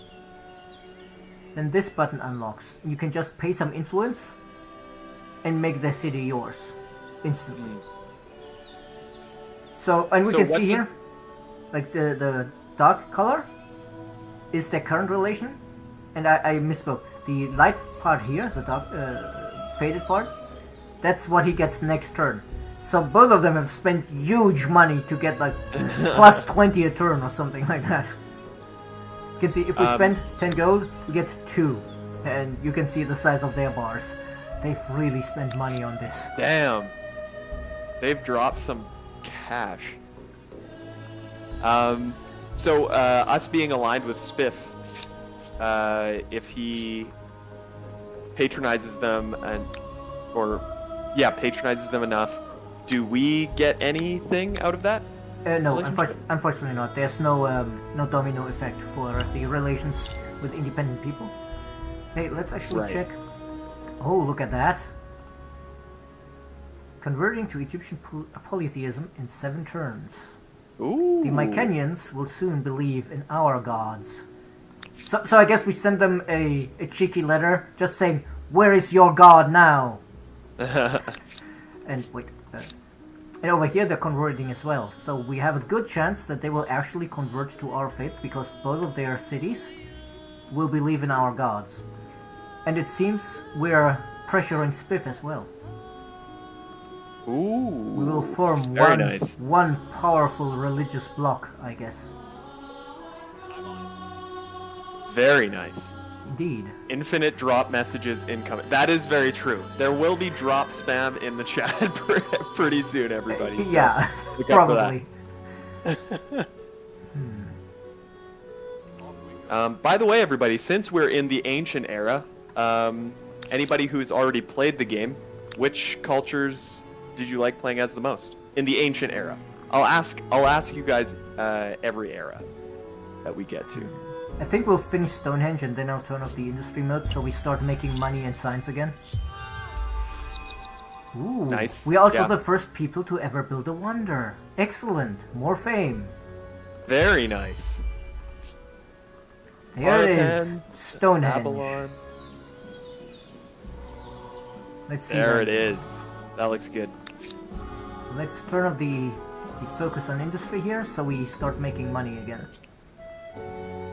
then this button unlocks. You can just pay some influence and make their city yours instantly. So, and we So can what see does- here, like the dark color is their current relation. And I misspoke. The light part here, the dark faded part, that's what he gets next turn. So both of them have spent huge money to get like plus 20 a turn or something like that. You can see if we spend 10 gold, we get 2. And you can see the size of their bars. They've really spent money on this. Damn. They've dropped some cash. So us being aligned with Spiff, if he patronizes them patronizes them enough, do we get anything out of that? No, unfortunately not. There's no domino effect for the relations with independent people. Hey, let's actually check. Oh, look at that. Converting to Egyptian polytheism in 7 turns. Ooh. The Mycenaeans will soon believe in our gods. So I guess we send them a cheeky letter just saying, "Where is your god now?" And wait, and over here they're converting as well. So we have a good chance that they will actually convert to our faith because both of their cities will believe in our gods. And it seems we're pressuring Spiff as well. Ooh. We will form one powerful religious bloc, I guess. Very nice. Indeed. Infinite drop messages incoming. That is very true. There will be drop spam in the chat pretty soon, everybody. So yeah, look out for probably. that. By the way, everybody, since we're in the ancient era, anybody who's already played the game, which cultures did you like playing as the most in the ancient era? I'll ask you guys every era that we get to. I think we'll finish Stonehenge and then I'll turn off the industry mode so we start making money and science again. Ooh, nice. We are also the first people to ever build a wonder. Excellent. More fame. Very nice. There it is. Stonehenge. Babylon. Let's see. There it is. That looks good. Let's turn off the focus on industry here so we start making money again.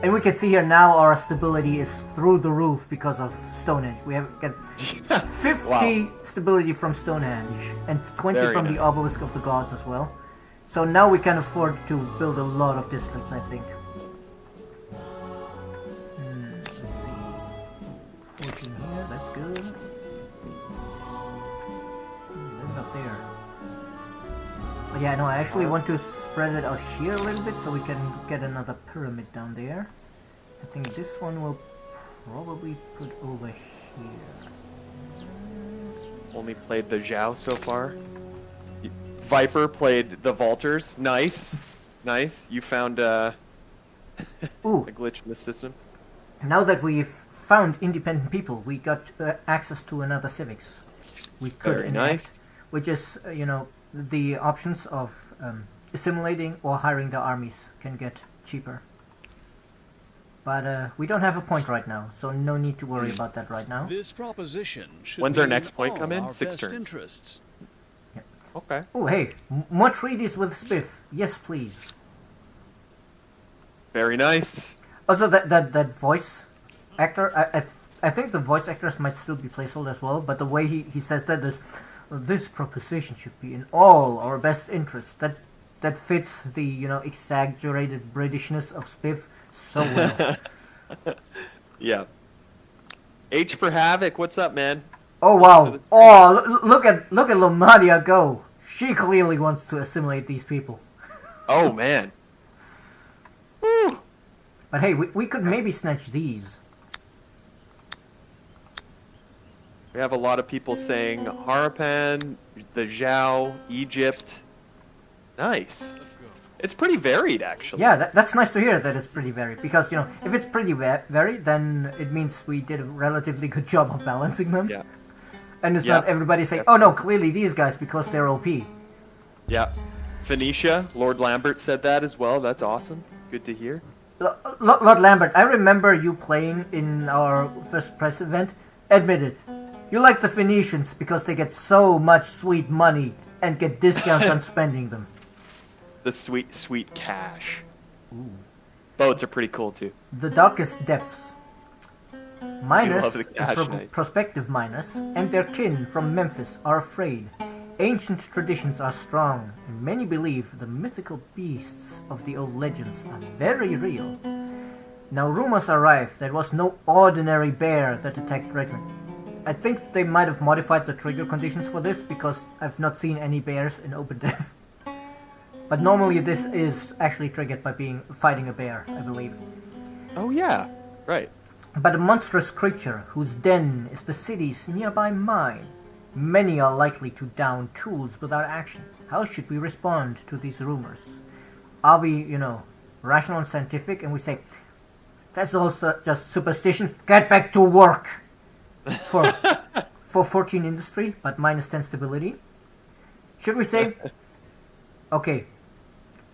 And we can see here now our stability is through the roof because of Stonehenge. We have got 50 stability from Stonehenge and 20 Very from the obelisk of the gods as well. So now we can afford to build a lot of districts, I think. Let's see. 14 here, that's good. There's up there. But yeah, no, I actually want to spread it out here a little bit so we can get another pyramid down there. I think this one will probably put over here. Only played the Zhao so far. Viper played the Vaulters. Nice. Nice. You found a glitch in the system. Now that we've found independent people, we got access to another Civics. We could Very enact, nice. which is, the options of assimilating or hiring the armies can get cheaper. But we don't have a point right now, so no need to worry about that right now. This proposition should When's be our next in point all come in? our 6 best turns. Interests. Okay. Oh, hey, more treaties with Spiff. Yes, please. Very nice. Also, that voice actor, I think the voice actors might still be placeholder as well, but the way he says that is, this proposition should be in all our best interests. That fits the, exaggerated Britishness of Spiff so well. Yeah. H for Havoc, what's up, man? Oh wow! Oh, look at Lomadia go. She clearly wants to assimilate these people. Oh man. Woo. But hey, we could maybe snatch these. We have a lot of people saying Harapan, the Zhao, Egypt. Nice. It's pretty varied, actually. Yeah, that's nice to hear that it's pretty varied. Because, if it's pretty varied, then it means we did a relatively good job of balancing them. Yeah. And it's not everybody saying, oh no, clearly these guys because they're OP. Yeah. Phoenicia, Lord Lambert said that as well. That's awesome. Good to hear. Lord Lambert, I remember you playing in our first press event. Admit it. You like the Phoenicians because they get so much sweet money and get discounts on spending them. The sweet, sweet cash. Ooh. Boats are pretty cool too. The darkest depths. Miners, the cash, nice. prospective miners, and their kin from Memphis are afraid. Ancient traditions are strong, and many believe the mythical beasts of the old legends are very real. Now rumors arrive that it was no ordinary bear that attacked Redland. I think they might have modified the trigger conditions for this because I've not seen any bears in OpenDev. But normally this is actually triggered by fighting a bear, I believe. Oh yeah, right. But a monstrous creature whose den is the city's nearby mine. Many are likely to down tools without action. How should we respond to these rumors? Are we, rational and scientific and we say, that's also just superstition, get back to work for 14 industry but minus 10 stability? Should we say, okay,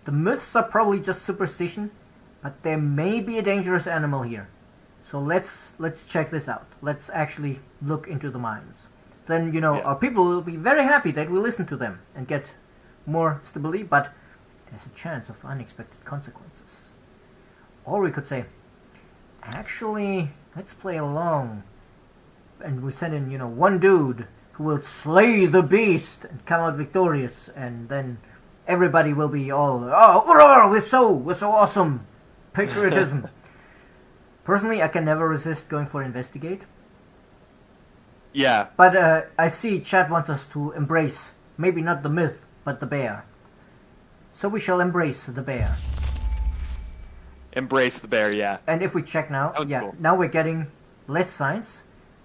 the myths are probably just superstition, but there may be a dangerous animal here. So let's check this out. Let's actually look into the mines. Then, our people will be very happy that we listen to them and get more stability, but there's a chance of unexpected consequences. Or we could say, actually, let's play along. And we send in, one dude who will slay the beast and come out victorious, and then everybody will be all, oh, we're so awesome. Patriotism. Personally, I can never resist going for investigate. Yeah. But I see chat wants us to embrace, maybe not the myth, but the bear. So we shall embrace the bear. Embrace the bear, yeah. And if we check now, cool. Now we're getting less science,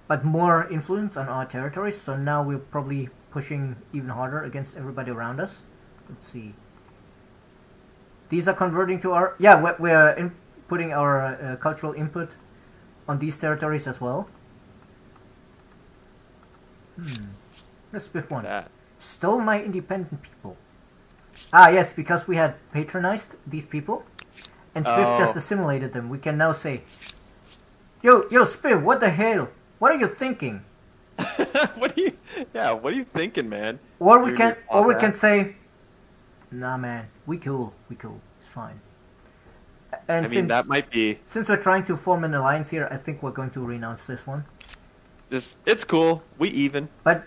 but more influence on our territories. So now we're probably pushing even harder against everybody around us. Let's see. These are converting to our... Yeah, we're putting our cultural input on these territories as well. Let's spiff one. Stole my independent people. Ah, yes, because we had patronized these people, and Spiff just assimilated them. We can now say, Yo, Spiff, what the hell? What are you thinking? What are you thinking, man? Or we can say, nah, man, we cool, it's fine. And that might be... Since we're trying to form an alliance here, I think we're going to renounce this one. It's cool. We even. But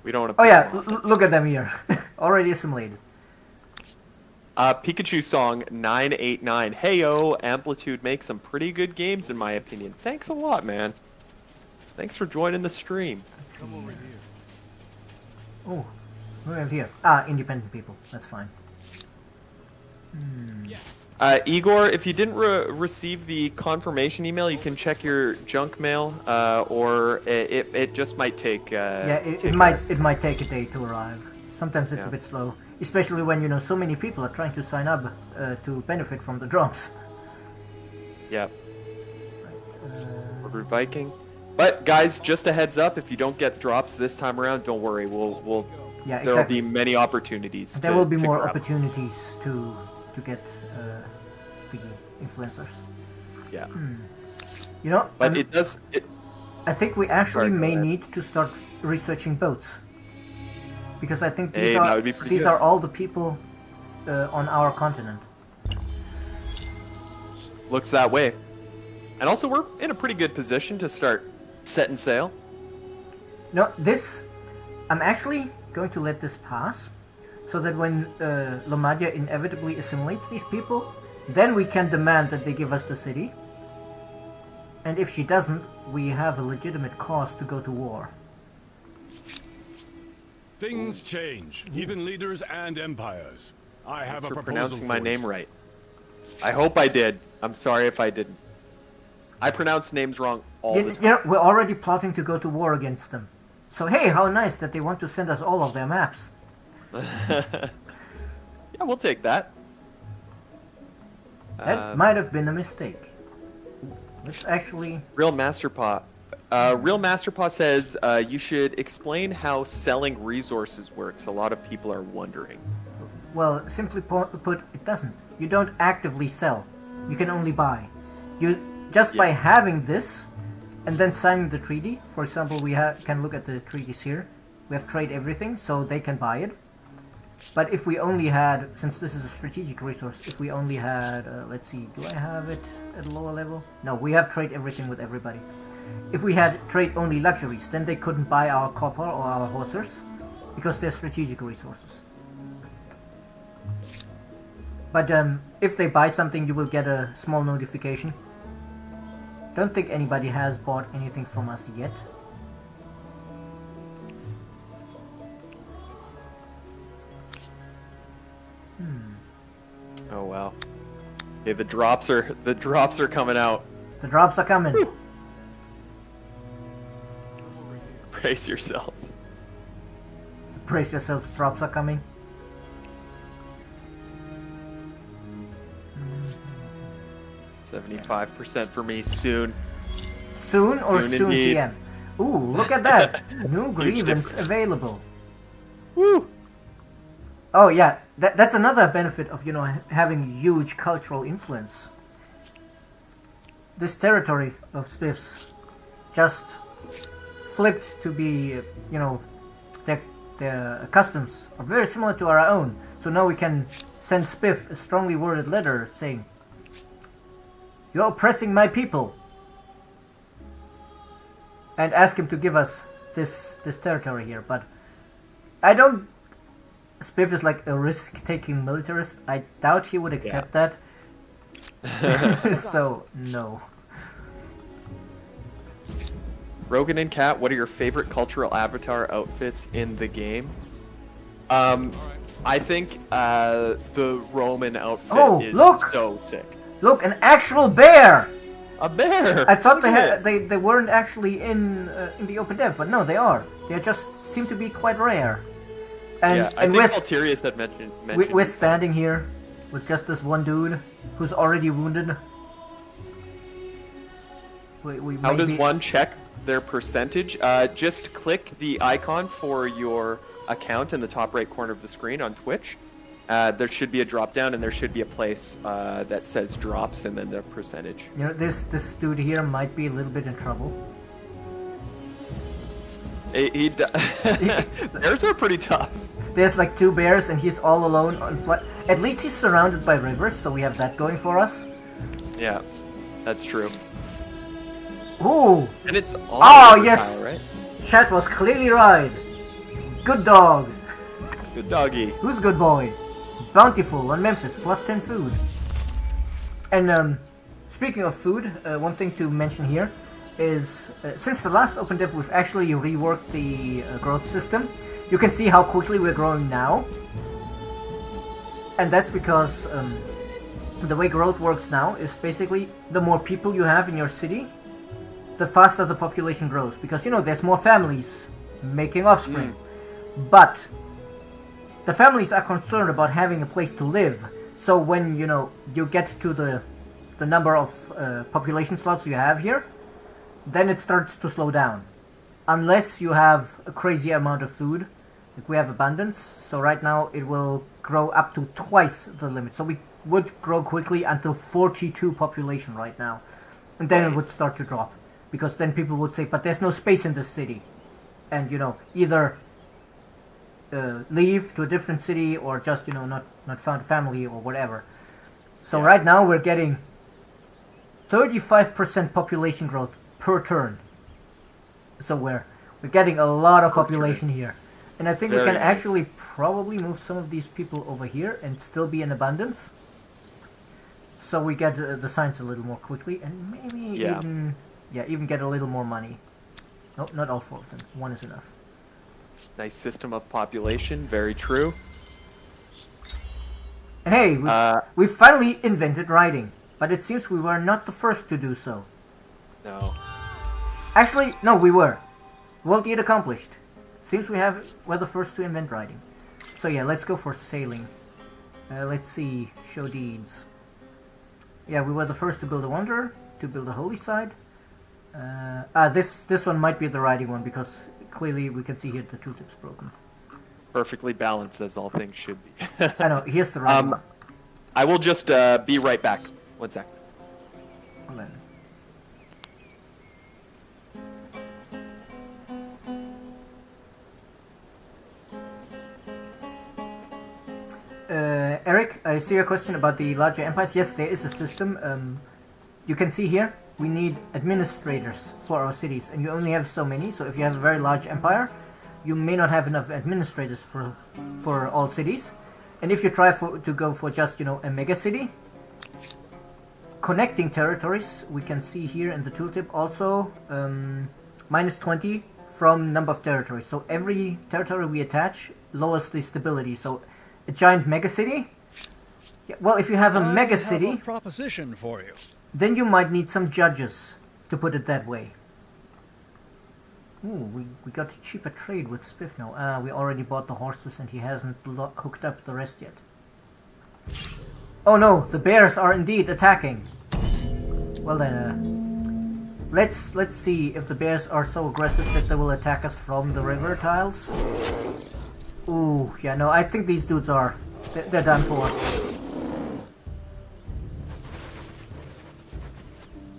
we don't want to. Oh yeah, look at them here, already assimilated. Pikachu song 989. Heyo, Amplitude makes some pretty good games in my opinion. Thanks a lot, man. Thanks for joining the stream. Come over here. Oh, we have here. Independent people. That's fine. Yeah. Igor, if you didn't receive the confirmation email, you can check your junk mail, or it just might take. It might take a day to arrive. Sometimes it's a bit slow, especially when so many people are trying to sign up to benefit from the drops. Yep. Ordered Viking. But guys, just a heads up: if you don't get drops this time around, don't worry. We'll. Yeah, exactly. There will be many opportunities. There will be more opportunities to get the influencers. Yeah. But it does. I think we actually may ahead. need to start researching boats, because I think that would be pretty these good. are all the people on our continent. Looks that way. And also, we're in a pretty good position to start setting sail. No, I'm actually going to let this pass, so that when Lomadia inevitably assimilates these people, then we can demand that they give us the city. And if she doesn't, we have a legitimate cause to go to war. Things change, even leaders and empires. I have Thanks a for proposal pronouncing my for name you. right. I hope I did. I'm sorry if I didn't. I pronounce names wrong all the time. We're already plotting to go to war against them. So hey, how nice that they want to send us all of their maps. Yeah, we'll take that. That might have been a mistake. Let's actually... Real Masterpaw. Real Masterpaw says you should explain how selling resources works. A lot of people are wondering. Well, simply put, it doesn't. You don't actively sell. You can only buy. By having this, and then signing the treaty. For example, we can look at the treaties here. We have trade everything, so they can buy it. But if we only had, since this is a strategic resource, if we only had, let's see, do I have it at a lower level? No, we have trade everything with everybody. If we had trade only luxuries, then they couldn't buy our copper or our horses. because they're strategic resources. But if they buy something, you will get a small notification. Don't think anybody has bought anything from us yet. Oh wow. Okay, the drops are coming out. The drops are coming. Whew. Brace yourselves. Brace yourselves, drops are coming. 75% for me soon. Soon or Soon soon indeed. PM? Ooh, look at that! New Huge grievance difference. available. Woo! Oh yeah, that's another benefit of, you know, having huge cultural influence. This territory of Spiff's just flipped to be, you know, their customs are very similar to our own. So now we can send Spiff a strongly worded letter saying, "You're oppressing my people," and ask him to give us this territory here. But I don't. Spiff is like a risk-taking militarist. I doubt he would accept that. So no. Rogan and Kat, what are your favorite cultural avatar outfits in the game? I think the Roman outfit is look! so sick. Look, an actual bear! A bear! I thought Look they at had it. they weren't actually in the OpenDev, but no, they are. They just seem to be quite rare. And Yeah, I and think we're, Saltirius had mentioned we're standing here with just this one dude who's already wounded. We How does maybe- one check their percentage? Just click the icon for your account in the top right corner of the screen on Twitch. There should be a drop down, and there should be a place that says drops and then the percentage. You know, this dude here might be a little bit in trouble. Bears are pretty tough. There's like two bears, and he's all alone on flat. At least he's surrounded by rivers, so we have that going for us. Yeah, that's true. Ooh, And it's all Oh, river yes. tile, right? Chat was clearly right. Good dog. Good doggy. Who's good boy? Bountiful on Memphis, plus 10 food. And speaking of food, one thing to mention here is since the last OpenDev we've actually reworked the growth system. You can see how quickly we're growing now. And that's because the way growth works now is basically the more people you have in your city, the faster the population grows. Because, you know, there's more families making offspring. But the families are concerned about having a place to live. So when, you know, you get to the number of population slots you have here, then it starts to slow down. Unless you have a crazy amount of food, like we have abundance. So right now it will grow up to twice the limit. So we would grow quickly until 42 population right now. And then it would start to drop. Because then people would say, but there's no space in this city. And, you know, either leave to a different city or just, you know, not found a family or whatever. So right now we're getting 35% population growth per turn. So we're getting a lot of population here. And I think we Very can nice. actually probably move some of these people over here and still be in abundance. So we get the science a little more quickly and maybe even get a little more money. No, not all 4 of them. 1 is enough. Nice system of population. Very true. And hey, we finally invented writing. But it seems we were not the first to do so. No. Actually, no, we were. World deed accomplished. Seems we're the first to invent writing. So yeah, let's go for sailing. Let's see, show deeds. Yeah, we were the first to build a wanderer, to build a holy side. This one might be the writing one because clearly we can see here the tooltip's broken. Perfectly balanced as all things should be. I know, here's the writing one. I will just be right back. 1 sec. Hold on. Eric, I see your question about the larger empires. Yes, there is a system. You can see here, we need administrators for our cities, and you only have so many. So if you have a very large empire, you may not have enough administrators for all cities. And if you try to go for just, a mega city, connecting territories, we can see here in the tooltip also minus 20 from number of territories. So every territory we attach lowers the stability. So a giant mega city. Yeah, well, if you have a mega city, I have a proposition for you. then you might need some judges, to put it that way. Ooh, we got a cheaper trade with Spiff now. We already bought the horses and he hasn't hooked up the rest yet. Oh no, the bears are indeed attacking. Well then, let's see if the bears are so aggressive that they will attack us from the river tiles. Ooh, yeah, no, I think these dudes are... They're done for.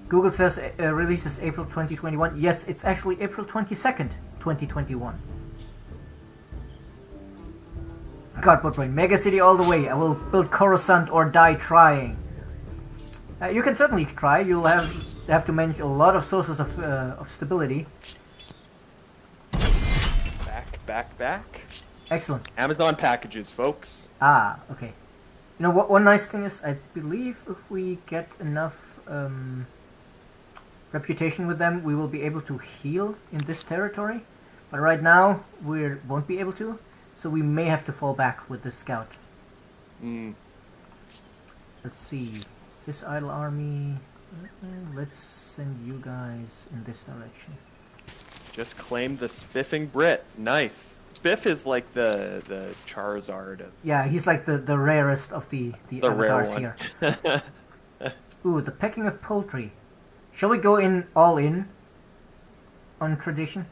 Google says releases April 2021. Yes, it's actually April 22nd, 2021. Cardboard Brain. Mega City all the way. I will build Coruscant or die trying. You can certainly try. You'll have to manage a lot of sources of stability. Back. Excellent. Amazon packages, folks. Ah, okay. You know what? One nice thing is, I believe if we get enough reputation with them, we will be able to heal in this territory. But right now, we won't be able to, so we may have to fall back with the scout. Let's see. This idle army. Let's send you guys in this direction. Just claim the spiffing Brit. Nice. Spiff is like the Charizard of... Yeah, he's like the rarest of the rare avatars one. here. Ooh, the pecking of poultry. Shall we go all in on tradition?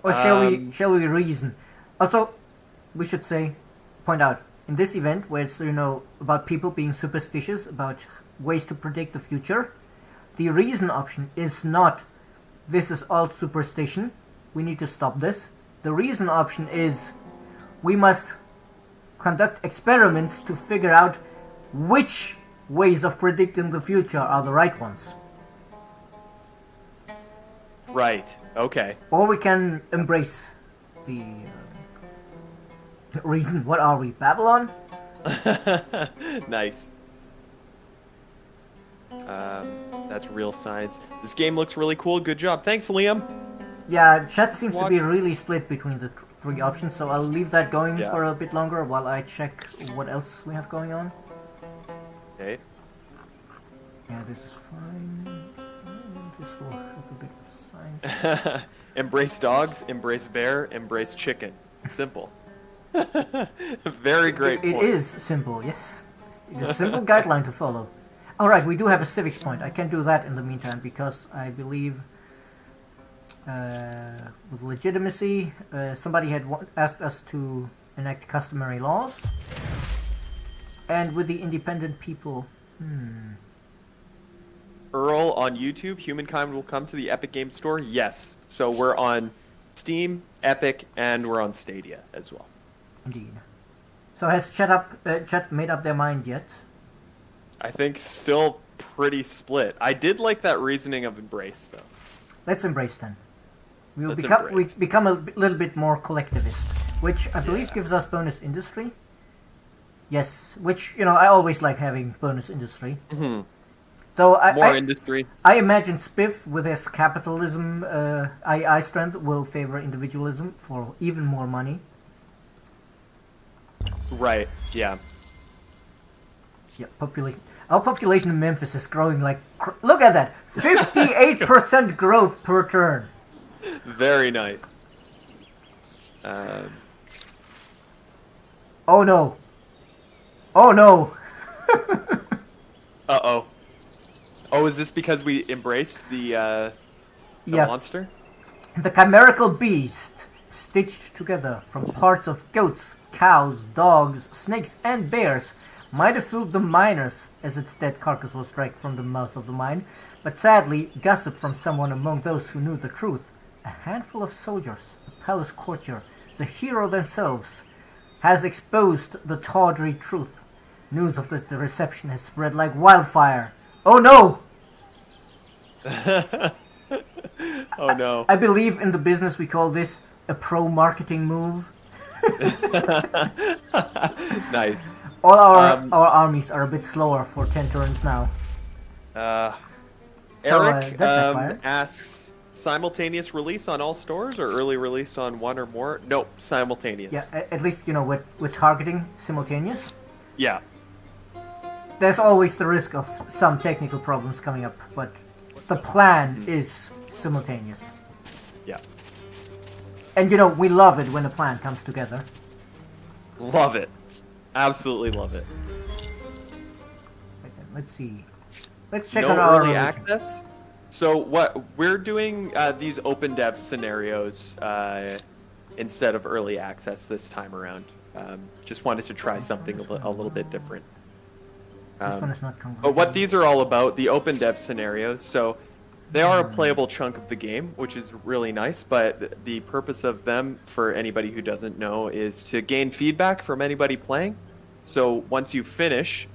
Or shall we reason? Also, we should point out, in this event, where it's, about people being superstitious, about ways to predict the future, the reason option is not, this is all superstition, we need to stop this. The reason option is, we must conduct experiments to figure out which ways of predicting the future are the right ones. Right, okay. Or we can embrace the reason. What are we, Babylon? Nice. That's real science. This game looks really cool. Good job. Thanks, Liam. Yeah, chat seems to be really split between the three options, so I'll leave that going for a bit longer while I check what else we have going on. Okay. Yeah, this is fine. This will help a bit with science. Embrace dogs, embrace bear, embrace chicken. Simple. Very great point. It is simple, yes. It is a simple guideline to follow. Alright, we do have a civics point. I can do that in the meantime because I believe with legitimacy, somebody had asked us to enact customary laws. And with the independent people, Earl on YouTube, Humankind will come to the Epic Games Store? Yes. So we're on Steam, Epic, and we're on Stadia as well. Indeed. So has chat made up their mind yet? I think still pretty split. I did like that reasoning of embrace, though. Let's embrace then. We Let's become a little bit more collectivist, which I believe gives us bonus industry. Yes, which, I always like having bonus industry. Mm-hmm. Though industry. I imagine Spiff, with his capitalism AI strength, will favor individualism for even more money. Right, yeah. Yeah, population. Our population in Memphis is growing like... Look at that! 58% growth per turn! Very nice. Oh no! Oh no! Uh-oh. Oh, is this because we embraced the monster? The chimerical beast, stitched together from parts of goats, cows, dogs, snakes, and bears, might have fooled the miners as its dead carcass was dragged from the mouth of the mine, but sadly, gossip from someone among those who knew the truth, a handful of soldiers, a palace courtier, the hero themselves, has exposed the tawdry truth. News of the reception has spread like wildfire. Oh no! Oh no. I believe in the business we call this a pro-marketing move. Nice. All our armies are a bit slower for 10 turns now. Eric that backfired. asks, simultaneous release on all stores or early release on one or more? Nope, simultaneous. Yeah, at least, with targeting simultaneous. Yeah. There's always the risk of some technical problems coming up, but the plan is simultaneous. Yeah. And we love it when the plan comes together. Love it. Absolutely love it. Let's see. Let's check No out our early religion. access. So what we're doing these OpenDev scenarios instead of early access this time around. Just wanted to try something a little bit different. This one is not congruent. But what these are all about, the OpenDev scenarios, so they are a playable chunk of the game, which is really nice, but the purpose of them, for anybody who doesn't know, is to gain feedback from anybody playing. So once you finish,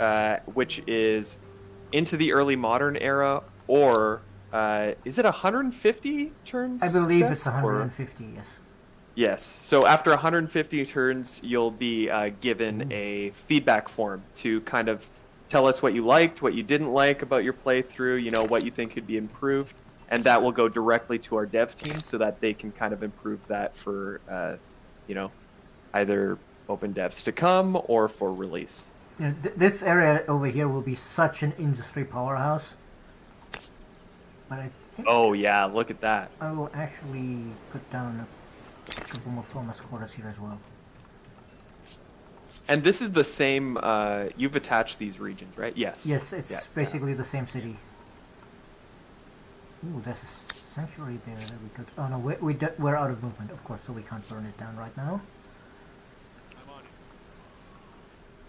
which is into the early modern era, or is it 150 turns? I believe Steph, it's or- 150, yes. Yes. So after 150 turns, you'll be given a feedback form to kind of tell us what you liked, what you didn't like about your playthrough, what you think could be improved, and that will go directly to our dev team so that they can kind of improve that for, either open devs to come or for release. This area over here will be such an industry powerhouse. But I think Oh yeah, look at that. I will actually put down a couple more farmers' quarters here as well. And this is the same. You've attached these regions, right? Yes. Yes, it's Yeah, basically the same city. Ooh, there's a sanctuary there that we could... Oh no, we're out of movement, of course, so we can't burn it down right now.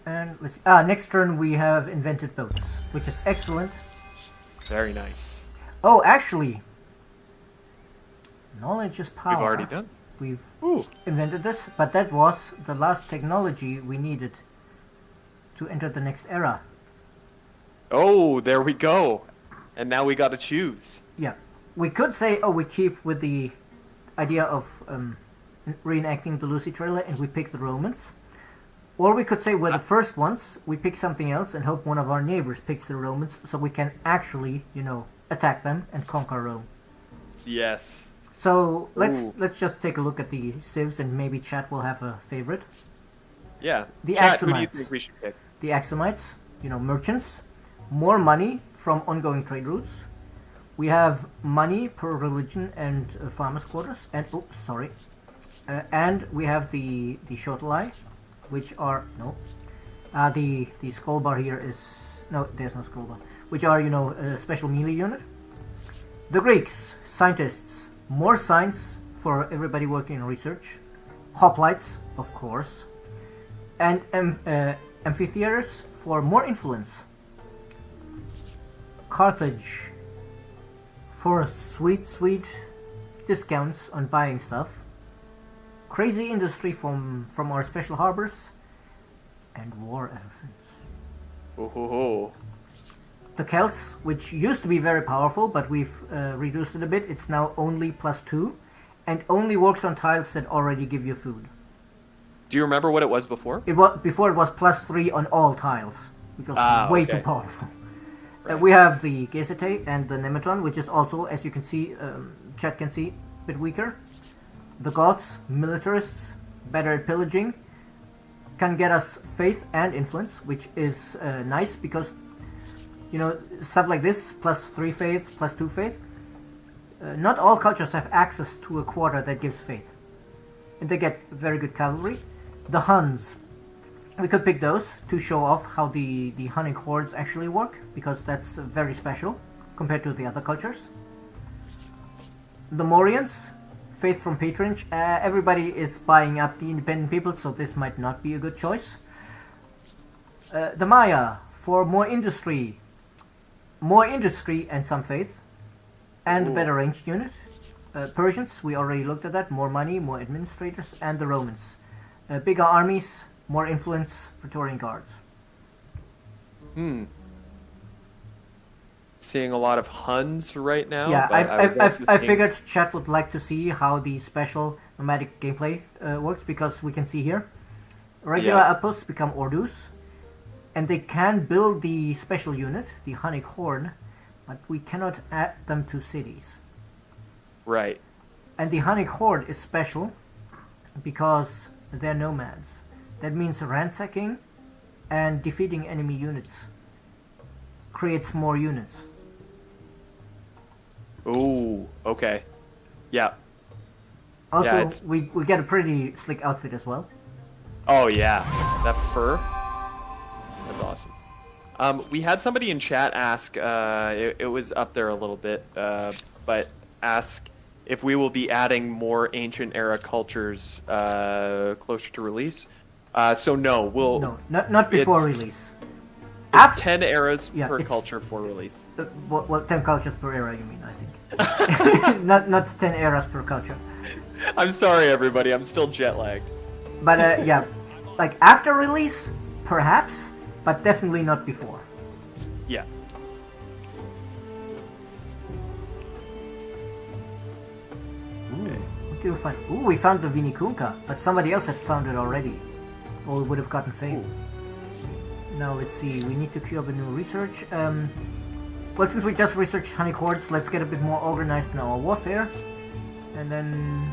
And let's see. Next turn we have invented boats, which is excellent. Very nice. Oh, actually, knowledge is power. We've already done. We've Ooh. invented this, but that was the last technology we needed to enter the next era. Oh, there we go. And now we got to choose. Yeah, we could say, we keep with the idea of reenacting the Lucy trailer and we pick the Romans. Or we could say we're the first ones, we pick something else and hope one of our neighbors picks the Romans so we can actually, attack them and conquer Rome. Yes. So Ooh. let's just take a look at the civs and maybe chat will have a favorite. Yeah. The Chat, who do you Axomites. think we should pick? The Axomites, merchants, more money from ongoing trade routes. We have money per religion and farmers' quarters, and and we have the Shotelai, which are the scroll bar here is there's no scroll bar, which are a special melee unit. The Greeks, scientists, more science for everybody working in research. Hoplites, of course, and amphitheaters for more influence. Carthage for sweet discounts on buying stuff. Crazy industry from our special harbors, and war elephants. Oh. The Celts, which used to be very powerful, but we've reduced it a bit. It's now only +2, and only works on tiles that already give you food. Do you remember what it was before? Before it was +3 on all tiles, which was way okay. too powerful. Right. We have the Gesete and the Nemeton, which is also, as you can see, chat can see, a bit weaker. The Goths, militarists, better at pillaging, can get us faith and influence, which is nice because, stuff like this, +3 faith, +2 faith, not all cultures have access to a quarter that gives faith. And they get very good cavalry. The Huns, we could pick those to show off how the hunting hordes actually work, because that's very special compared to the other cultures. The Morians, faith from patronage. Everybody is buying up the independent people, so this might not be a good choice. The Maya, for more industry and some faith, and a better ranged unit. Persians, we already looked at that, more money, more administrators, and the Romans. Bigger armies, more influence, Praetorian Guards. seeing a lot of Huns right now. Yeah, but was also I seeing- figured chat would like to see how the special nomadic gameplay works, because we can see here regular Yeah. outposts become Ordus, and they can build the special unit, the Hunnic Horde, but we cannot add them to cities. Right. And the Hunnic Horde is special because they're nomads. That means ransacking and defeating enemy units creates more units. Ooh, okay. Yeah. Also, Yeah, it's- we get a pretty slick outfit as well. Oh, yeah. That fur. That's awesome. We had somebody in chat ask, it was up there a little bit, but ask if we will be adding more ancient era cultures closer to release. So no, we'll... No, not before it's- release. It's After- 10 eras Yeah, per it's- culture for release. Well, 10 cultures per era, you mean, I think. not 10 eras per culture. I'm sorry, everybody. I'm still jet lagged. But yeah, like after release, perhaps, but definitely not before. Yeah. What do we find? Ooh, we found the Vinikunka, but somebody else had found it already. Or we would have gotten fame. Now let's see, we need to queue up a new research. Well, since we just researched Hunnic Hordes, let's get a bit more organized in our warfare. And then...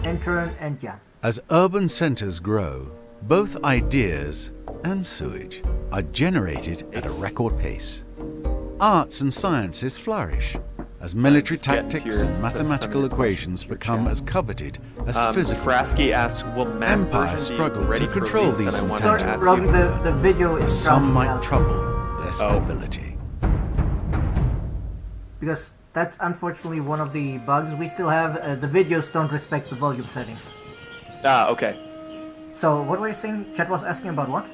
enter, and yeah. As urban centres grow, both ideas and sewage are generated at a record pace. Arts and sciences flourish as military just getting to tactics your- and to mathematical some of your equations questions here, become Chad. as coveted as physical. Frasky asks, will Mac Empires version be struggle ready to for control release? these And I wanted Sorry, to ask Robin, you. the video is Some drowning might out. trouble their stability. Because that's unfortunately one of the bugs we still have. The videos don't respect the volume settings. Ah, okay. So, what were you saying? Chat was asking about what?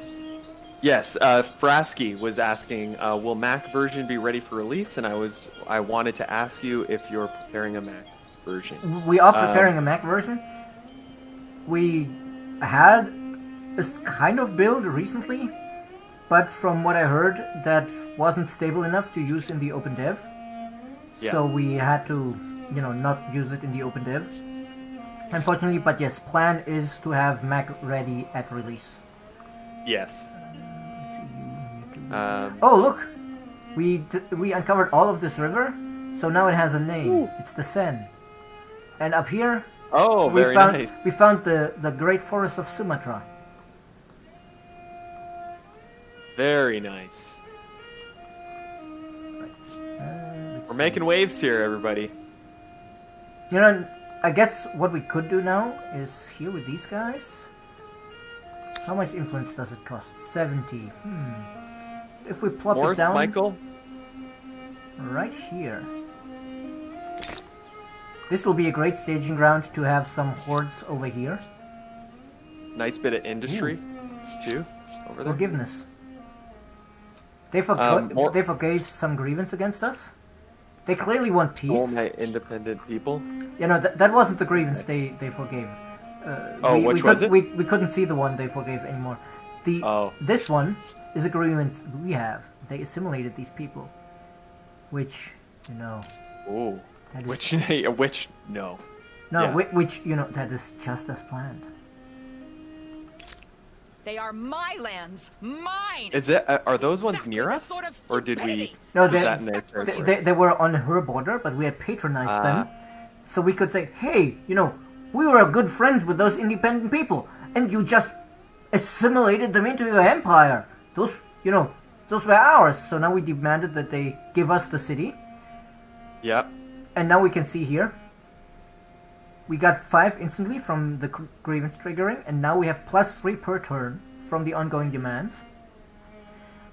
Yes, Frasky was asking, will Mac version be ready for release? And I wanted to ask you if you're preparing a Mac version. We are preparing a Mac version. We had a kind of build recently, but from what I heard, that wasn't stable enough to use in the OpenDev. Yeah. So we had to, not use it in the OpenDev. Unfortunately, but yes, plan is to have Mac ready at release. Yes. Oh, look! We uncovered all of this river, so now it has a name. It's the Seine. And up here, Oh, very nice. we found the Great Forest of Sumatra. Very nice. We're making waves here, everybody. I guess what we could do now is here with these guys. How much influence does it cost? 70. If we plop Morris, it down Michael? right here. This will be a great staging ground to have some hordes over here. Nice bit of industry, too, over there. Forgiveness. They forgave some grievance against us. They clearly want All peace. my independent people. That wasn't the grievance they forgave. Which was it? We couldn't see the one they forgave anymore. This one is a grievance we have. They assimilated these people. Which, Ooh. that is... Which, no. No, yeah. which, that is just as planned. They are my lands, mine. Is it? Are those ones Exactly near the us? sort of Or did we... stupidity. No, was they, that in their territory? they were on her border, but we had patronized them. So we could say, hey, we were good friends with those independent people, and you just assimilated them into your empire. Those were ours. So now we demanded that they give us the city. Yep. And now we can see here. We got 5 instantly from the grievance triggering, and now we have +3 per turn from the ongoing demands.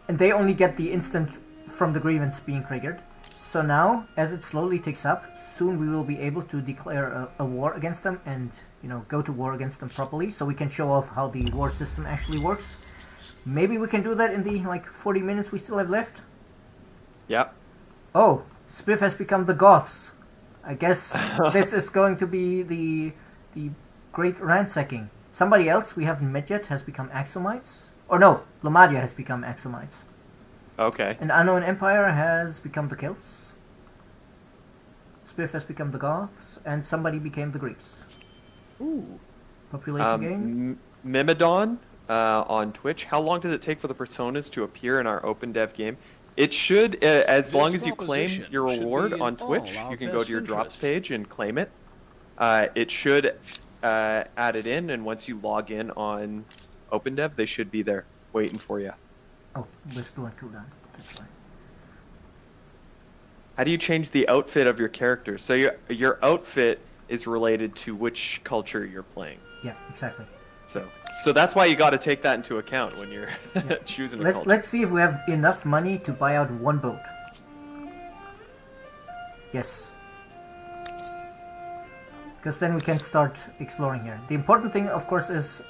And they only get the instant from the grievance being triggered. So now, as it slowly ticks up, soon we will be able to declare a war against them and, go to war against them properly, so we can show off how the war system actually works. Maybe we can do that in the, 40 minutes we still have left. Yep. Oh, Spiff has become the Goths. I guess this is going to be the great ransacking. Somebody else we haven't met yet has become Axomites. Or no, Lomadia has become Axomites. Okay. An unknown empire has become the Celts. Spiff has become the Goths, and somebody became the Greeks. Ooh. Population gain. Mimidon on Twitch. How long does it take for the personas to appear in our OpenDev game? It should, as long as you claim your reward on Twitch, you can go to your drops page and claim it. It should add it in, and once you log in on OpenDev, they should be there waiting for you. Oh, we're still on cooldown. That's fine. How do you change the outfit of your character? So your outfit is related to which culture you're playing. Yeah, exactly. So that's why you got to take that into account when you're choosing a culture. Let's see if we have enough money to buy out one boat. Yes. Because then we can start exploring here. The important thing, of course, is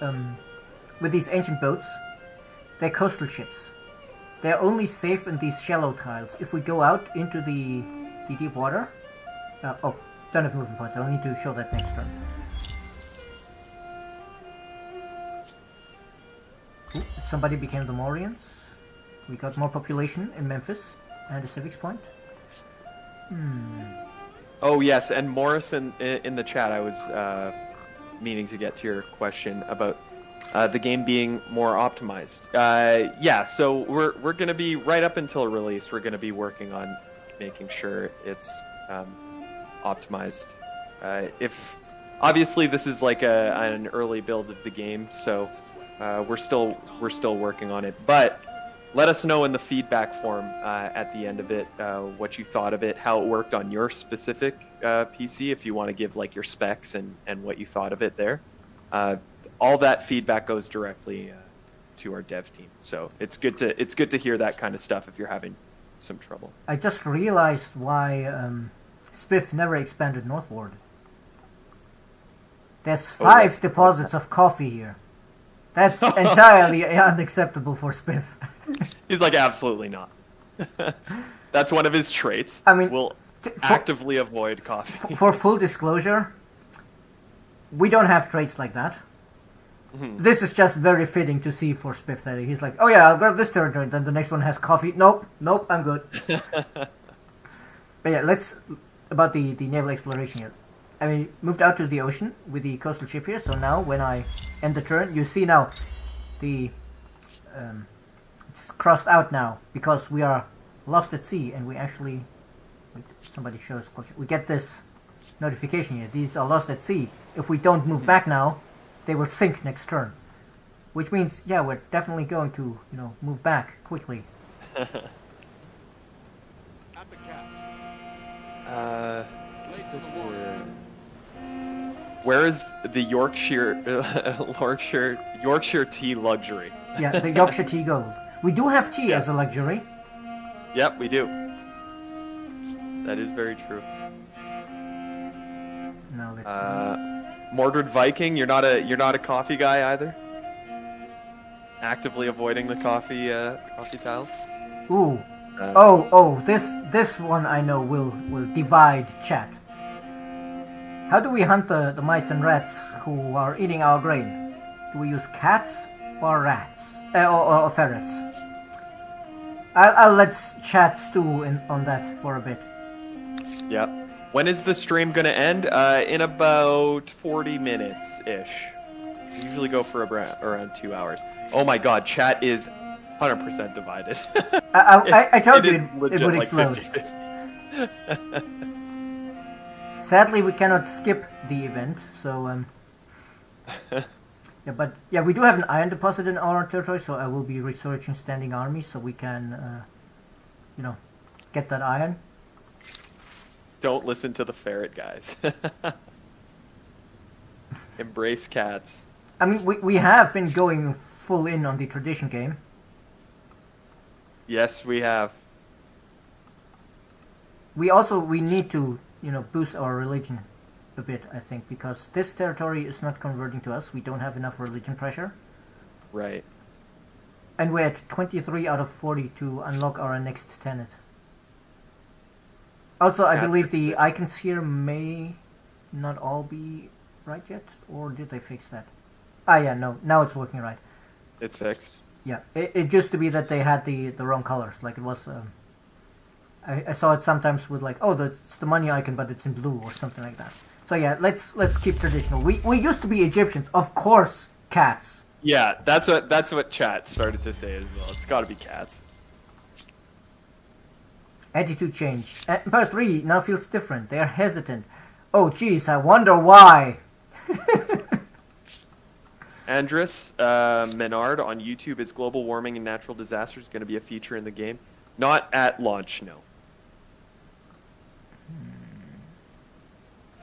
with these ancient boats, they're coastal ships. They're only safe in these shallow tiles. If we go out into the deep water... don't have movement points. I'll need to show that next turn. Ooh, somebody became the Morians. We got more population in Memphis and a civics point. Oh yes, and Morrison in the chat, I was meaning to get to your question about the game being more optimized. Yeah, so we're gonna be right up until release. We're gonna be working on making sure it's optimized. If obviously this is like an early build of the game, so we're still working on it. But let us know in the feedback form at the end of it what you thought of it, how it worked on your specific PC. If you want to give like your specs and what you thought of it there. All that feedback goes directly to our dev team. So it's good to hear that kind of stuff if you're having some trouble. I just realized why Spiff never expanded northward. There's 5 deposits of coffee here. That's entirely unacceptable for Spiff. He's like, absolutely not. That's one of his traits. I mean, we'll actively avoid coffee. For full disclosure, we don't have traits like that. This is just very fitting to see for Spiff that he's like, oh yeah, I'll grab this territory, then the next one has coffee. Nope, I'm good. But yeah, about the naval exploration here. I mean, moved out to the ocean with the coastal ship here, so now when I end the turn, you see now the it's crossed out now because we are lost at sea and we actually somebody shows we get this notification here. These are lost at sea. If we don't move back now, they will sink next turn, which means yeah, we're definitely going to move back quickly. Where is the Yorkshire tea luxury? Yeah, the Yorkshire tea gold. We do have tea as a luxury. Yep, we do. That is very true. No, let's Mordred Viking, you're not a coffee guy either? Actively avoiding the coffee tiles? Ooh. This one I know will divide chat. How do we hunt the mice and rats who are eating our grain? Do we use cats or rats? Or ferrets? I'll let chat stew on that for a bit. Yep. When is the stream gonna end? In about 40 minutes-ish. We usually go for around 2 hours. Oh my god, chat is 100% divided. I told you it would like explode. 50-50. Sadly, we cannot skip the event, so yeah, but yeah, we do have an iron deposit in our territory, so I will be researching standing armies so we can, get that iron. Don't listen to the ferret guys. Embrace cats. I mean, we have been going full in on the tradition game. Yes, we have. We need to, boost our religion a bit, I think, because this territory is not converting to us. We don't have enough religion pressure. Right. And we're at 23 out of 40 to unlock our next tenet. Also, I believe the icons here may not all be right yet, or did they fix that? Ah, yeah, no, now it's working right. It's fixed. Yeah, it used to be that they had the wrong colors. Like it was, I saw it sometimes with like, oh, that's the money icon, but it's in blue or something like that. So yeah, let's keep traditional. We used to be Egyptians, of course, cats. Yeah, that's what chat started to say as well. It's got to be cats. Attitude change. Empire 3 now feels different. They are hesitant. Oh, geez, I wonder why. Andres Menard on YouTube, is global warming and natural disasters going to be a feature in the game? Not at launch, no.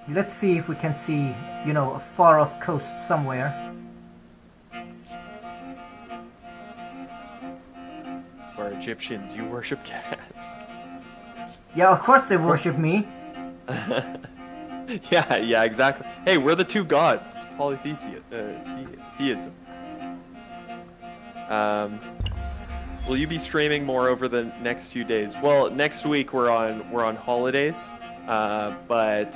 Let's see if we can see, a far-off coast somewhere. Or Egyptians, you worship cats. Yeah, of course they worship me. Yeah, exactly. Hey, we're the two gods. It's polytheism. Will you be streaming more over the next few days? Well, next week we're on holidays, but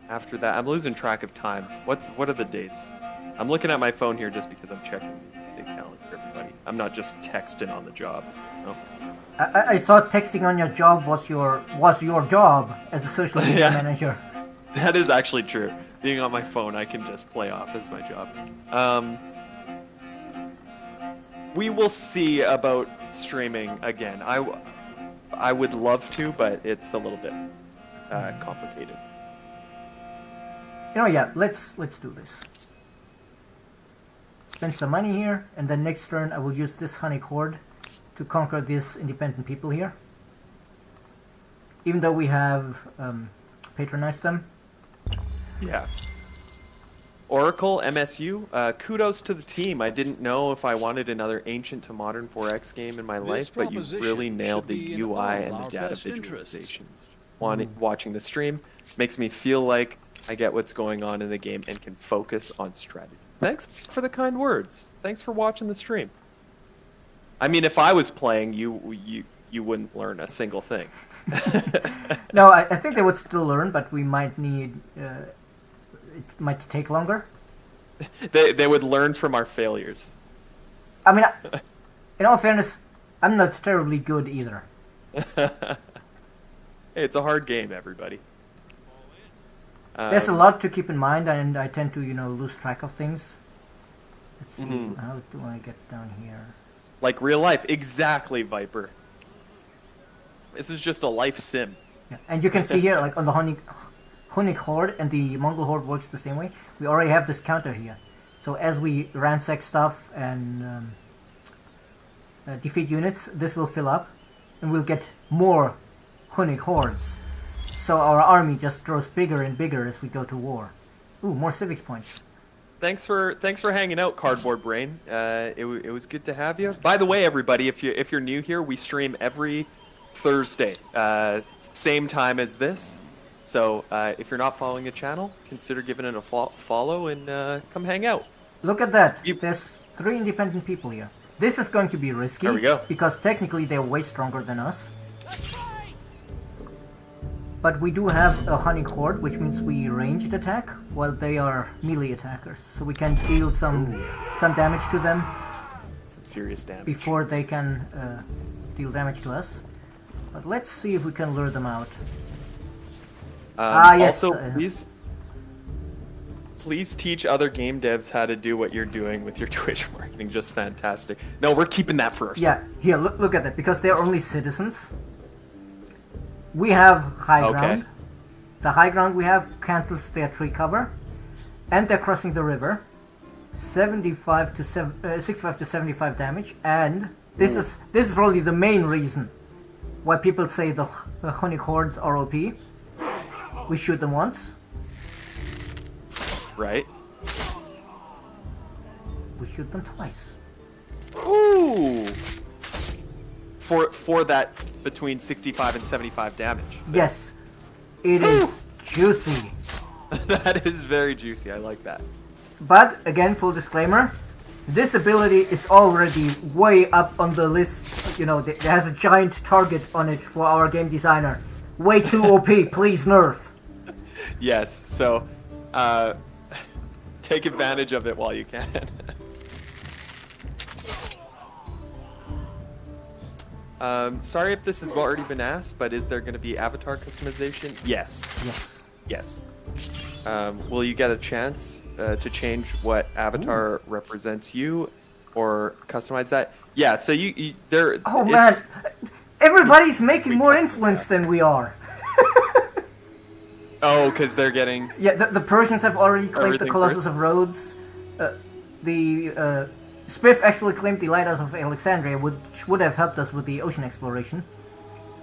after that, I'm losing track of time. What are the dates? I'm looking at my phone here just because I'm checking the calendar, everybody. I'm not just texting on the job. No. I thought texting on your job was your job as a social media manager. That is actually true. Being on my phone, I can just play off as my job. We will see about streaming again. I would love to, but it's a little bit complicated. Yeah, let's do this. Spend some money here, and then next turn I will use this honey cord to conquer these independent people here. Even though we have patronized them. Yeah. Oracle, MSU, kudos to the team. I didn't know if I wanted another Ancient to Modern 4X game in my life, but you really nailed the UI and the data visualizations. Watching the stream makes me feel like I get what's going on in the game and can focus on strategy. Thanks for the kind words. Thanks for watching the stream. I mean, if I was playing, you wouldn't learn a single thing. No, I think they would still learn, but we might need... it might take longer. They would learn from our failures. I mean, in all fairness, I'm not terribly good either. Hey, it's a hard game, everybody. There's a lot to keep in mind, and I tend to, lose track of things. Let's see, how do I get down here? Like real life, exactly, Viper. This is just a life sim. Yeah. And you can see here, like on the Hunnic Horde and the Mongol Horde works the same way. We already have this counter here. So as we ransack stuff and defeat units, this will fill up, and we'll get more Hunnic Hordes. So our army just grows bigger and bigger as we go to war. Ooh, more civics points. Thanks for hanging out, Cardboard Brain. It was good to have you. By the way, everybody, if you're new here, we stream every Thursday, same time as this. So if you're not following the channel, consider giving it a follow and come hang out. Look at that. There's 3 independent people here. This is going to be risky. There we go. Because technically they're way stronger than us. But we do have a Hunting Horde, which means we ranged attack, while they are melee attackers. So we can deal some damage to them. Some serious damage. Before they can deal damage to us. But let's see if we can lure them out. Yes. Also, please teach other game devs how to do what you're doing with your Twitch marketing. Just fantastic. No, we're keeping that for ourselves. Yeah, here, look at that. Because they're only citizens. We have high ground. The high ground we have cancels their tree cover. And they're crossing the river. 65 to 75 damage. And this is probably the main reason why people say the Hunnic Hordes are OP. We shoot them once. Right. We shoot them twice. Ooh! For that between 65 and 75 damage. Yes. It is juicy. That is very juicy. I like that. But, again, full disclaimer, this ability is already way up on the list. It has a giant target on it for our game designer. Way too OP, please nerf. Yes, so take advantage of it while you can. Sorry if this has already been asked, but is there going to be avatar customization? Yes. Yes. Yes. Will you get a chance to change what avatar represents you, or customize that? Yeah. So you there. Oh man, everybody's making more influence than we are. Oh, because they're getting. Yeah, the Persians have already claimed the Everything Colossus first? of Rhodes. The Spiff actually claimed the Lighthouse of Alexandria, which would have helped us with the ocean exploration.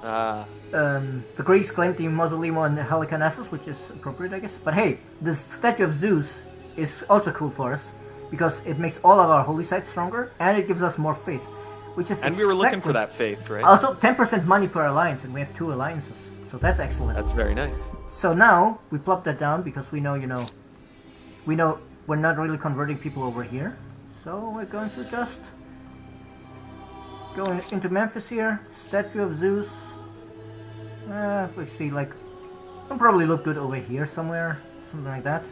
The Greeks claimed the Mausoleum on Halicarnassus, which is appropriate, I guess. But hey, this statue of Zeus is also cool for us, because it makes all of our holy sites stronger, and it gives us more faith, which is And we were looking for that faith, right? Also, 10% money per alliance, and we have 2 alliances, so that's excellent. That's very nice. So now, we plop that down, because we know, we know we're not really converting people over here. So we're going to just go into Memphis here, statue of Zeus. Let's see, like, it'll probably look good over here somewhere, something like that.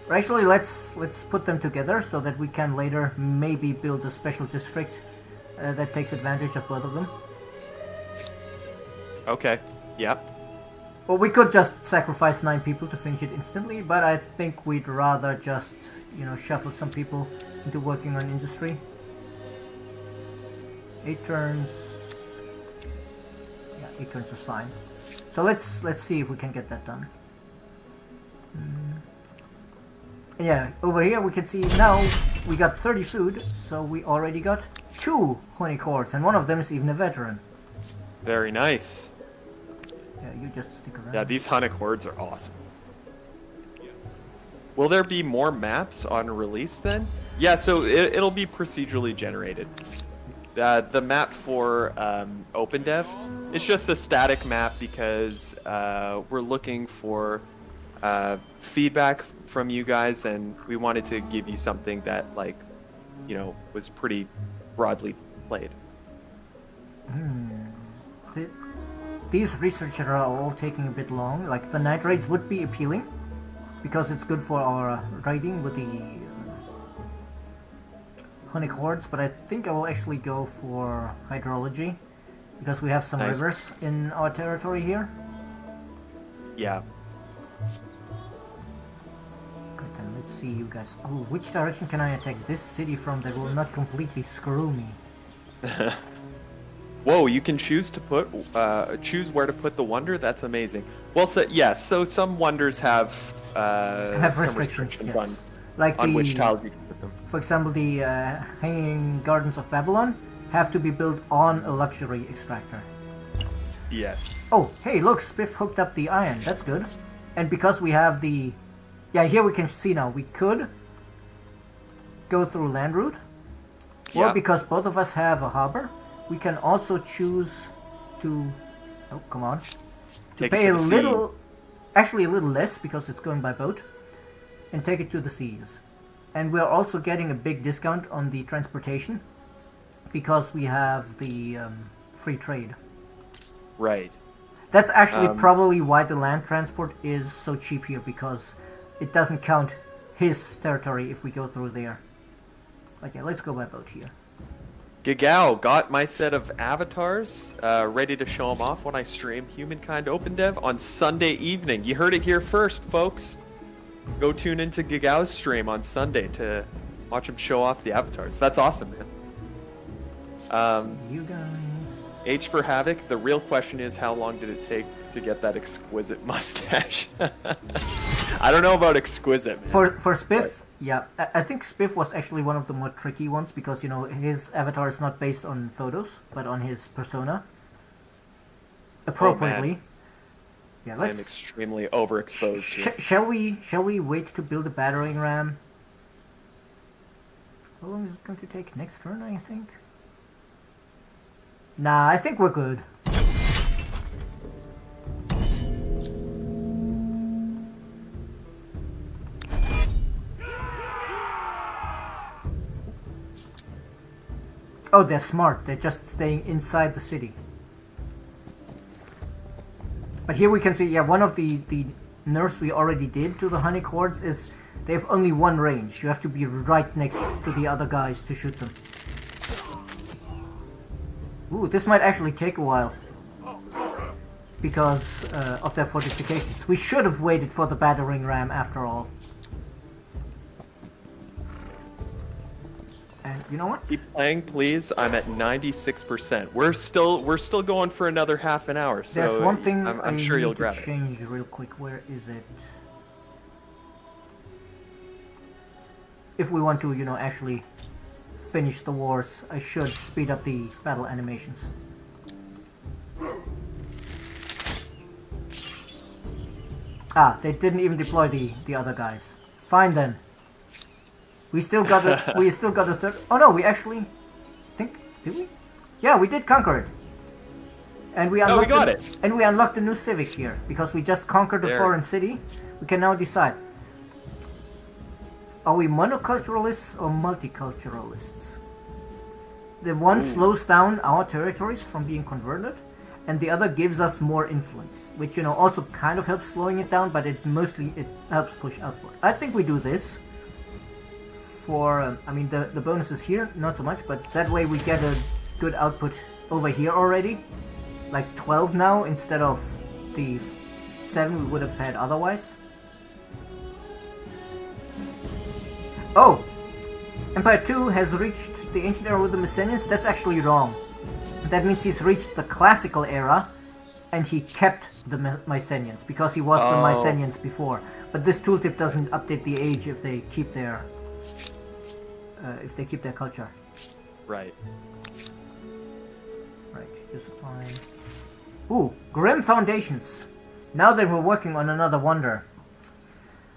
Or actually, let's put them together so that we can later maybe build a special district that takes advantage of both of them. Okay. Yep. Well, we could just sacrifice 9 people to finish it instantly, but I think we'd rather just, shuffle some people into working on industry. 8 turns. Yeah, 8 turns is fine. So let's see if we can get that done. Yeah, over here we can see now we got 30 food, so we already got 2 honey cords, and one of them is even a veteran. Very nice. Yeah, you just stick around. Yeah, these Hunnic hordes are awesome. Will there be more maps on release then? Yeah, so it'll be procedurally generated. The map for OpenDev is just a static map because we're looking for feedback from you guys, and we wanted to give you something that, was pretty broadly played. These researchers are all taking a bit long. Like, the night raids would be appealing because it's good for our raiding with the Hunnic hordes, but I think I will actually go for hydrology because we have some Nice. rivers in our territory here. Yeah. Good, then let's see you guys. Oh, which direction can I attack this city from that will not completely screw me? Whoa, you can choose choose where to put the wonder. That's amazing. Well, so yes, so some wonders have some restrictions, yes. on Like on the, which tiles you can put them. For example, the Hanging Gardens of Babylon have to be built on a luxury extractor. Yes. Oh, hey, look, Spiff hooked up the iron. That's good. And because we have the... Yeah, here we can see now. We could go through land route. Or Yeah. because both of us have a harbor, we can also choose to... Oh, come on. Take pay it a to the sea. little... Actually, a little less because it's going by boat. And take it to the seas. And we're also getting a big discount on the transportation because we have the free trade. Right. That's actually probably why the land transport is so cheap here, because it doesn't count his territory if we go through there. Okay, let's go by boat here. Gigao got my set of avatars ready to show them off when I stream Humankind OpenDev on Sunday evening. You heard it here first, folks. Go tune into Gigao's stream on Sunday to watch him show off the avatars. That's awesome, man. You guys... H for Havoc, the real question is how long did it take to get that exquisite mustache? I don't know about exquisite, man. For Spiff, yeah, I think Spiff was actually one of the more tricky ones because, his avatar is not based on photos, but on his persona. Appropriately. Yeah, I am extremely overexposed here. Shall we wait to build a battering ram? How long is it going to take? Next turn, I think? Nah, I think we're good. Oh, they're smart. They're just staying inside the city. But here we can see, yeah, one of the nerfs we already did to the Hunnic hordes is they have only one range. You have to be right next to the other guys to shoot them. Ooh, this might actually take a while. Because of their fortifications. We should have waited for the battering ram after all. And you know what? Keep playing, please. I'm at 96%. We're still going for another half an hour. So there's one thing I'm sure you'll grab it. change real quick. Where is it? If we want to, actually finish the wars, I should speed up the battle animations. Ah, they didn't even deploy the other guys. Fine then. We still got a third. Oh no, we actually did we? Yeah, we did conquer it. And we unlocked we got it. And we unlocked a new civic here because we just conquered a foreign city. We can now decide: are we monoculturalists or multiculturalists? The one slows down our territories from being converted, and the other gives us more influence, which also kind of helps slowing it down, but it helps push outward. I think we do this for the bonuses here, not so much, but that way we get a good output over here already, like 12 now instead of the 7 we would have had otherwise. Oh, Empire 2 has reached the ancient era with the Mycenaeans. That's actually wrong. That means he's reached the classical era, and he kept the Mycenaeans because he was the Mycenaeans before. But this tooltip doesn't update the age if they keep their culture. Right. Right. Discipline. Ooh, Grim Foundations. Now that we're working on another wonder.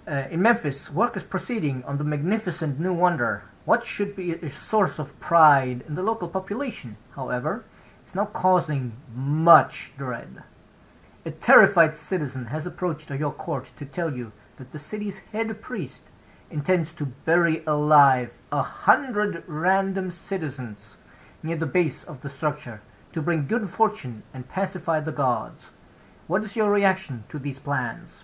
In Memphis, work is proceeding on the magnificent new wonder. What should be a source of pride in the local population, however, is now causing much dread. A terrified citizen has approached your court to tell you that the city's head priest intends to bury alive 100 random citizens near the base of the structure to bring good fortune and pacify the gods. What is your reaction to these plans?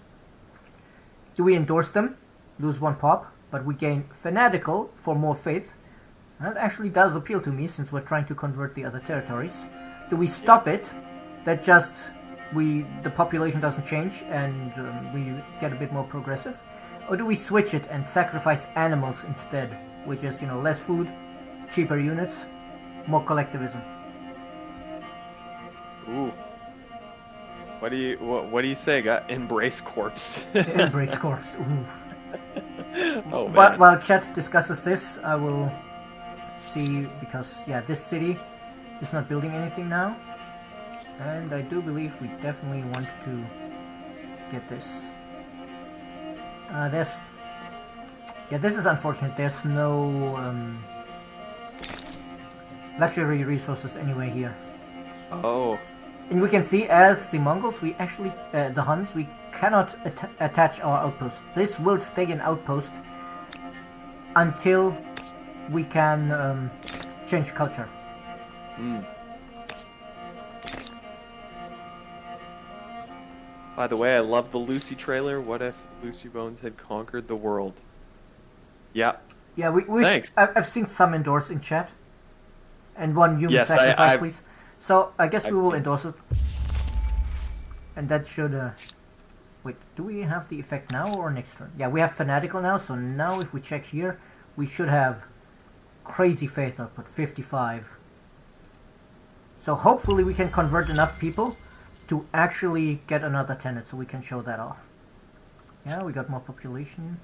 Do we endorse them? Lose 1 pop, but we gain fanatical for more faith. That actually does appeal to me since we're trying to convert the other territories. Do we stop it? That just the population doesn't change and we get a bit more progressive? Or do we switch it and sacrifice animals instead, which is less food, cheaper units, more collectivism? Ooh. What do you say? Got embrace corpse. Embrace corpse. Oof. Oh man. While chat discusses this, I will see, because this city is not building anything now, and I do believe we definitely want to get this. This is unfortunate. There's no luxury resources anyway here. Oh. And we can see, as the Mongols, we actually, the Huns, we cannot attach our outpost. This will stay an outpost until we can change culture. By the way, I love the Lucy trailer. What if Lucy Bones had conquered the world? Yeah. Yeah, Thanks. I've seen some endorse in chat. And one human sacrifice, please. So, I guess we will endorse it. And that should... wait, do we have the effect now or next turn? Yeah, we have Fanatical now, so now if we check here, we should have Crazy Faith output, 55. So hopefully we can convert enough people to actually get another tenant, so we can show that off. Yeah, we got more population.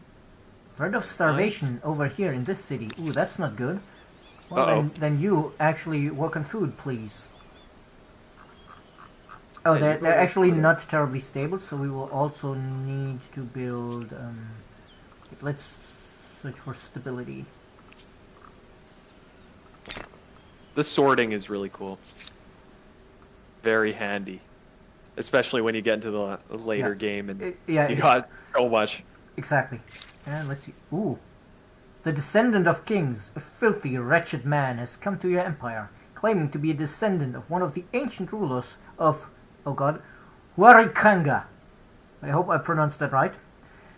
Threat of starvation over here in this city. Ooh, that's not good. Well, then you actually work on food, please. Oh, they're actually not terribly stable, so we will also need to build... let's search for stability. The sorting is really cool. Very handy. Especially when you get into the later game and you got so much. Exactly. And let's see. Ooh. The descendant of kings, a filthy, wretched man, has come to your empire, claiming to be a descendant of one of the ancient rulers of... oh god, Huarikanga. I hope I pronounced that right.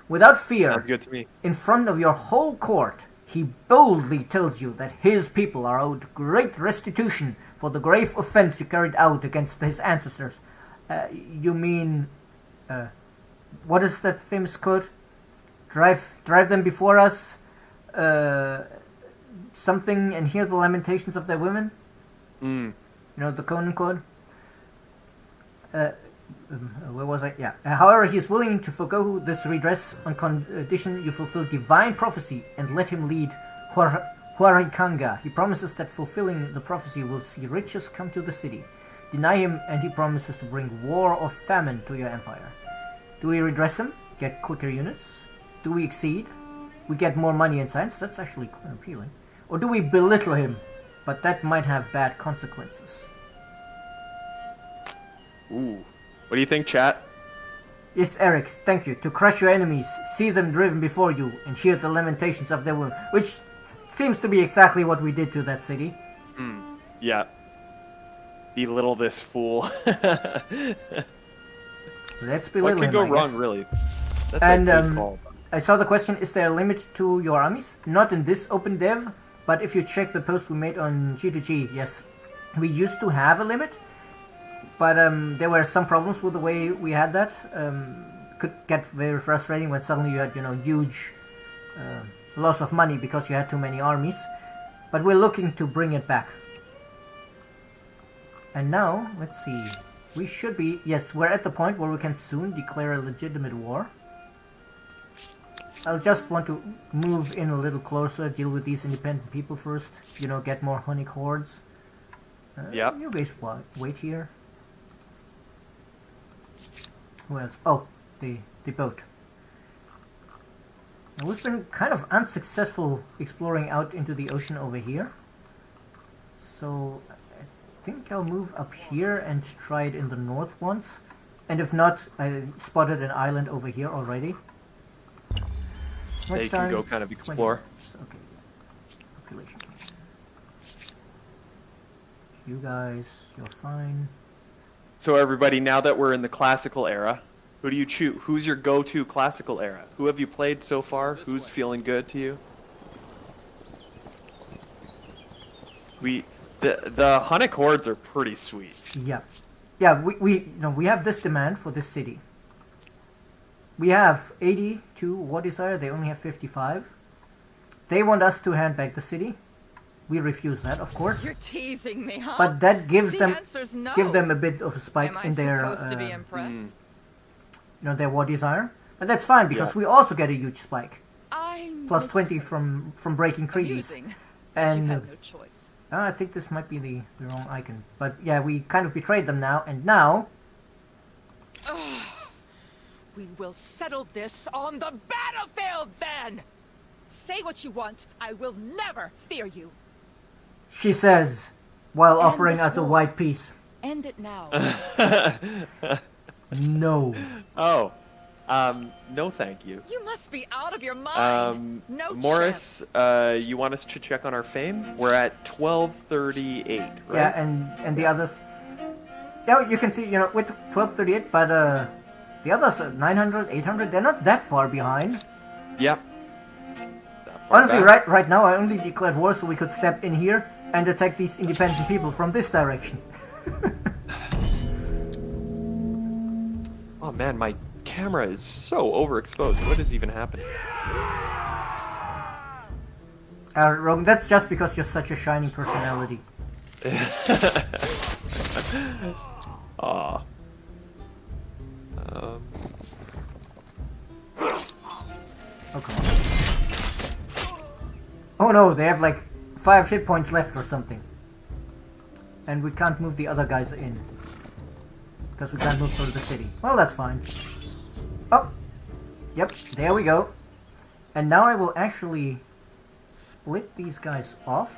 Without fear, Sounds good to me. in front of your whole court, he boldly tells you that his people are owed great restitution for the grave offense you carried out against his ancestors. You mean, what is that famous quote? Drive them before us, something, and hear the lamentations of their women? You know, the Conan quote? Where was I? Yeah. However, he is willing to forgo this redress on condition you fulfill divine prophecy and let him lead Huarikanga. He promises that fulfilling the prophecy will see riches come to the city. Deny him and he promises to bring war or famine to your empire. Do we redress him? Get quicker units? Do we exceed? We get more money and science? That's actually quite appealing. Or do we belittle him? But that might have bad consequences. Ooh. What do you think, chat? Yes, Eric, thank you. To crush your enemies, see them driven before you, and hear the lamentations of their women. Which seems to be exactly what we did to that city. Yeah. Belittle this fool. Let's belittle him, What could go I wrong, guess. really? That's And, a good call. I saw the question, is there a limit to your armies? Not in this OpenDev, but if you check the post we made on G2G, yes. We used to have a limit, but there were some problems with the way we had that. Could get very frustrating when suddenly you had, huge loss of money because you had too many armies. But we're looking to bring it back. And now, let's see. We should be... Yes, we're at the point where we can soon declare a legitimate war. I'll just want to move in a little closer, deal with these independent people first. Get more honey hordes. Yep. You guys wait here. Who else? Oh, the boat. And we've been kind of unsuccessful exploring out into the ocean over here. So I think I'll move up here and try it in the north once. And if not, I spotted an island over here already. They can go kind of explore. Okay. Population. You guys, you're fine. So everybody, now that we're in the classical era, who do you choose? Who's your go-to classical era? Who have you played so far? Who's feeling good to you? The Hunnic hordes are pretty sweet. Yeah, we have this demand for this city. We have 82 war desire. They only have 55. They want us to hand back the city. We refuse that, of course. You're teasing me, huh? But that gives The them answer's no. give them a bit of a spike Am I in their supposed to be impressed? their war desire. But that's fine because Yeah. we also get a huge spike. I'm Plus 20 from breaking treaties. amusing, but you And had no choice. I think this might be the wrong icon. But yeah, we kind of betrayed them now, and now We will settle this on the battlefield then! Say what you want, I will never fear you. she says, while End offering this us a war. white peace. End it now. No. Oh, no, thank you. You must be out of your mind. No Morris, you want us to check on our fame? We're at 1238, right? Yeah, and the others. Yeah, you can see, with 1238, but the others, 900, 800, they're not that far behind. Yep. Honestly, right now I only declared war so we could step in here and attack these independent people from this direction. Oh man, my camera is so overexposed. What is even happening? Rogan, that's just because you're such a shining personality. Aw. Oh, come on. Oh no, they have like 5 hit points left or something. And we can't move the other guys in. Because we can't move through the city. Well, that's fine. Oh! Yep, there we go. And now I will actually split these guys off.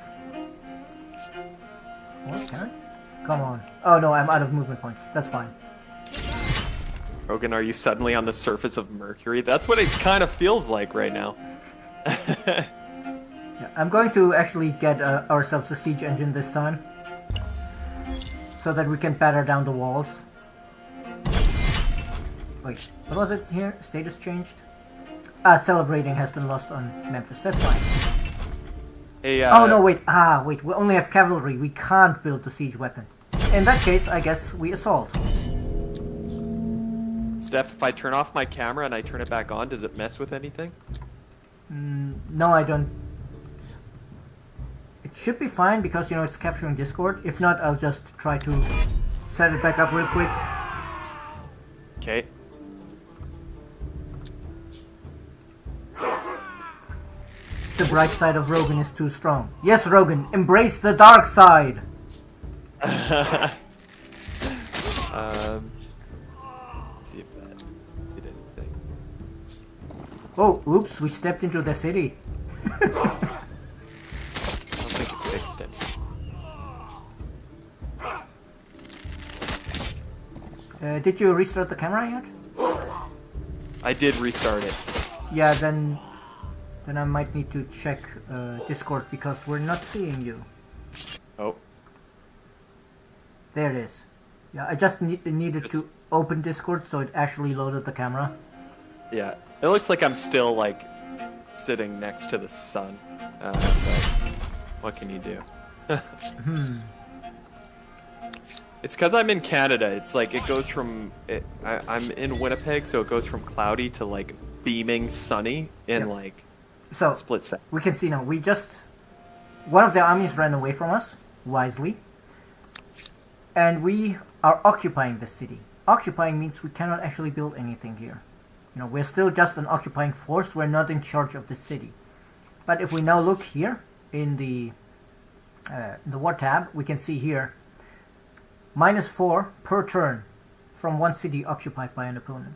What, can I? Come on. Oh no, I'm out of movement points. That's fine. Rogan, are you suddenly on the surface of Mercury? That's what it kind of feels like right now. Yeah, I'm going to actually get ourselves a siege engine this time. So that we can batter down the walls. Wait, what was it here? Status changed? Celebrating has been lost on Memphis. That's fine. Hey, Oh no, wait. Wait. We only have cavalry. We can't build the siege weapon. In that case, I guess we assault. Steph, if I turn off my camera and I turn it back on, does it mess with anything? No, I don't. It should be fine because, you know, it's capturing Discord. If not, I'll just try to set it back up real quick. Okay. The bright side of Rogan is too strong. Yes, Rogan, embrace the dark side! Let's see if that did anything. Oh, oops, we stepped into the city. I don't think it fixed it. Did you restart the camera yet? I did restart it. Yeah, then I might need to check Discord because we're not seeing you. Oh. There it is. Yeah, I just needed Just- to open Discord so it actually loaded the camera. Yeah. It looks like I'm still, like, sitting next to the sun. But what can you do? It's because I'm in Canada. It's like it goes from... I'm in Winnipeg, so it goes from cloudy to, like, beaming sunny in, Yeah. like, So, split second. we can see now, one of the armies ran away from us, wisely. And we are occupying the city. Occupying means we cannot actually build anything here. You know, we're still just an occupying force, we're not in charge of the city. But if we now look here, in the war tab, we can see here, -4 per turn from one city occupied by an opponent.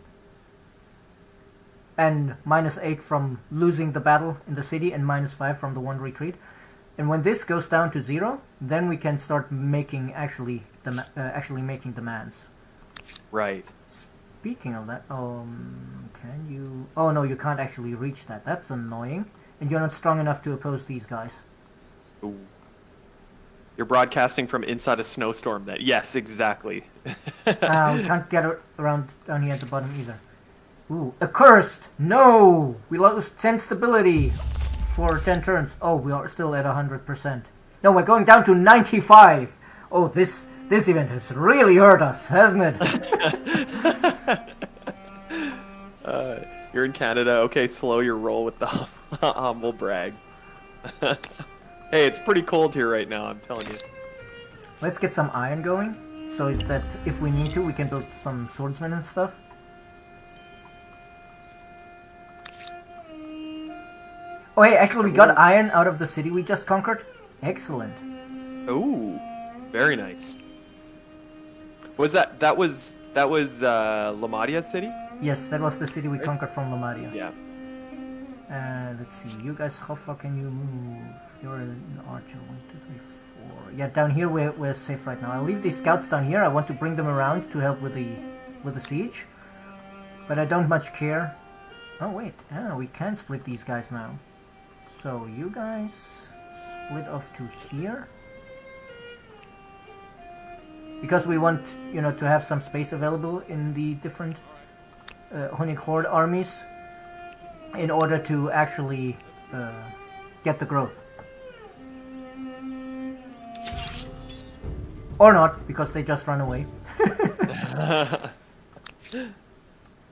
And -8 from losing the battle in the city, and -5 from the one retreat. And when this goes down to 0, then we can start making actually making demands. Right. Speaking of that, can you? Oh no, you can't actually reach that. That's annoying. And you're not strong enough to oppose these guys. Ooh. You're broadcasting from inside a snowstorm. That yes, exactly. We can't get around down here at the bottom either. Ooh, accursed! No! We lost 10 stability for 10 turns. Oh, we are still at 100%. No, we're going down to 95! Oh, this event has really hurt us, hasn't it? You're in Canada. Okay, slow your roll with the humble brag. Hey, it's pretty cold here right now, I'm telling you. Let's get some iron going, so that if we need to, we can build some swordsmen and stuff. Oh hey, actually we got iron out of the city we just conquered. Excellent. Ooh, very nice. Was that was Lamadia city? Yes, that was the city we conquered from Lamadia. Yeah. Let's see, you guys, how far can you move? You're an archer, 1, 2, 3, 4. Yeah, down here we're safe right now. I'll leave these scouts down here. I want to bring them around to help with the siege. But I don't much care. Oh wait, we can split these guys now. So you guys split off to here. Because we want, you know, to have some space available in the different Hunnic Horde armies in order to actually get the growth. Or not, because they just run away.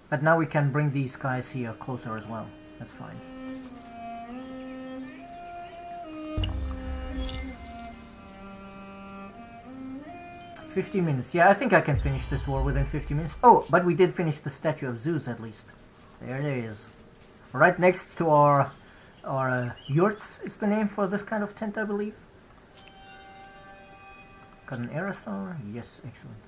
But now we can bring these guys here closer as well. That's fine. $50 minutes. Yeah, I think I can finish this war within 50 minutes. Oh, but we did finish the statue of Zeus at least. There it is. Right next to our yurts is the name for this kind of tent, I believe. Got an arrow star? Yes, excellent.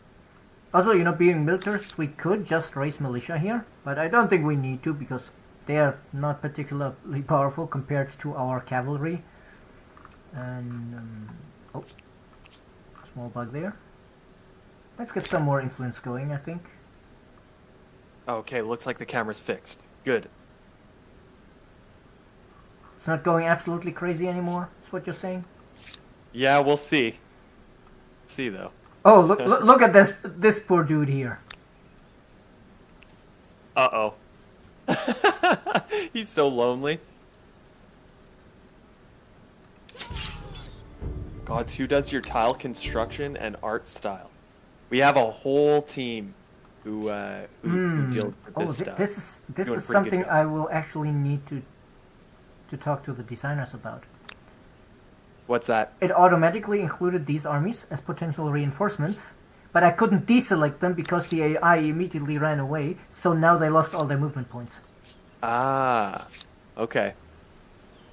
Also, you know, being militars, we could just raise militia here, but I don't think we need to because they are not particularly powerful compared to our cavalry. And, oh, small bug there. Let's get some more influence going, I think. Okay, looks like the camera's fixed. Good. It's not going absolutely crazy anymore, is what you're saying? Yeah, we'll see. See though. Oh, look at this poor dude here. Uh-oh. He's so lonely. Gods, who does your tile construction and art style? We have a whole team who deals with this stuff. This is Doing a pretty good something job. I will actually need to talk to the designers about. What's that? It automatically included these armies as potential reinforcements, but I couldn't deselect them because the AI immediately ran away, so now they lost all their movement points. Ah, okay.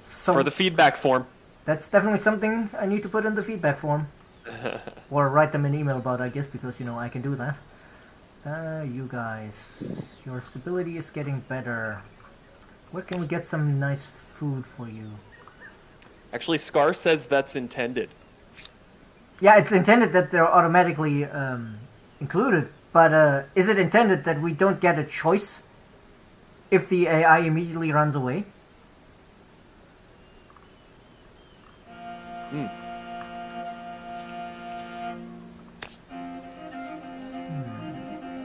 So For the feedback form. that's definitely something I need to put in the feedback form. Or write them an email about, I guess, because, you know, I can do that. You guys, your stability is getting better. Where can we get some nice food for you? Actually, Scar says that's intended. Yeah, it's intended that they're automatically included, but is it intended that we don't get a choice if the AI immediately runs away?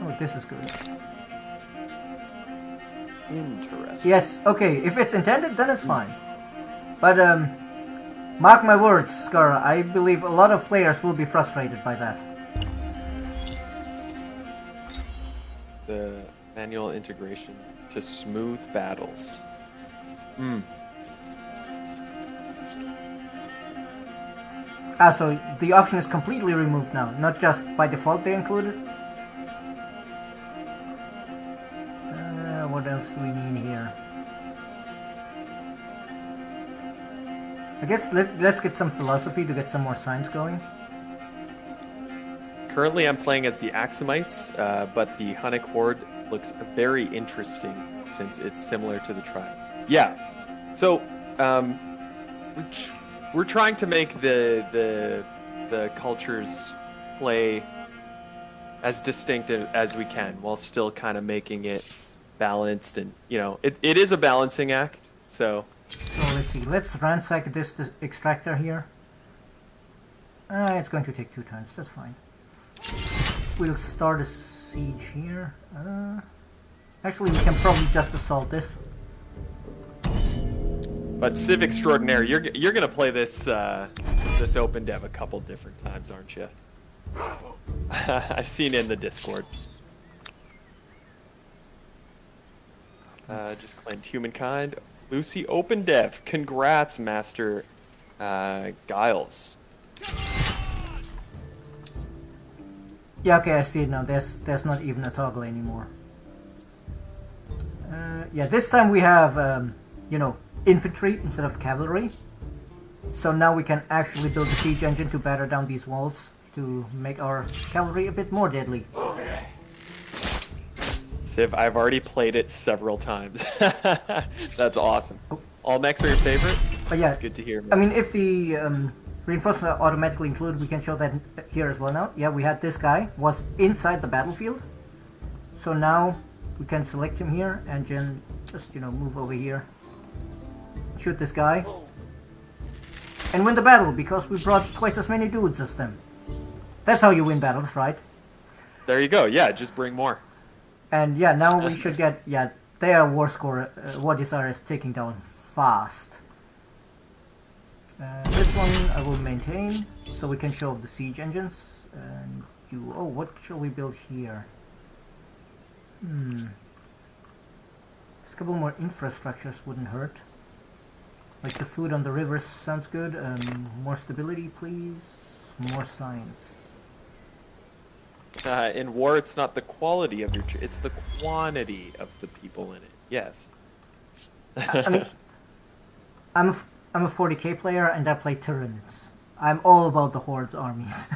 Oh, this is good. Interesting. Yes, okay, if it's intended, then it's fine. But, mark my words, Skara, I believe a lot of players will be frustrated by that. The manual integration to smooth battles. Ah, so the option is completely removed now, not just by default they included? What else do we need here? I guess let's get some philosophy to get some more science going. Currently, I'm playing as the Axumites, but the Hunnic Horde looks very interesting since it's similar to the tribe. Yeah, so we're trying to make the cultures play as distinctive as we can, while still kind of making it balanced, and you know, it is a balancing act. So let's see. Let's ransack this extractor here. It's going to take 2 turns. That's fine. We'll start a siege here. Actually, we can probably just assault this. But Civ Extraordinaire, you're gonna play this this OpenDev a couple different times, aren't you? I've seen it in the Discord. Just claimed Humankind. Lucy OpenDev. Congrats, Master Giles. Yeah, okay, I see it now. There's not even a toggle anymore. Yeah, this time we have, you know, infantry instead of cavalry. So now we can actually build a siege engine to batter down these walls to make our cavalry a bit more deadly. Civ, I've already played it several times. That's awesome. All mechs are your favorite? But yeah, Good to hear, man. I mean, if the reinforcements are automatically included, we can show that here as well now. Yeah, we had this guy was inside the battlefield. So now we can select him here and then just, you know, move over here. Shoot this guy. And win the battle because we brought twice as many dudes as them. That's how you win battles, right? There you go. Yeah, just bring more. And yeah, now we should get, yeah, their war score, war desire is taking down fast. This one I will maintain, so we can show the siege engines. And you, oh, what shall we build here? There's a couple more infrastructures wouldn't hurt. Like the food on the rivers sounds good. More stability, please. More science. In war, it's not the quality of your it's the quantity of the people in it. Yes. I mean, I'm a 40k player and I play Tyrants. I'm all about the Horde's armies.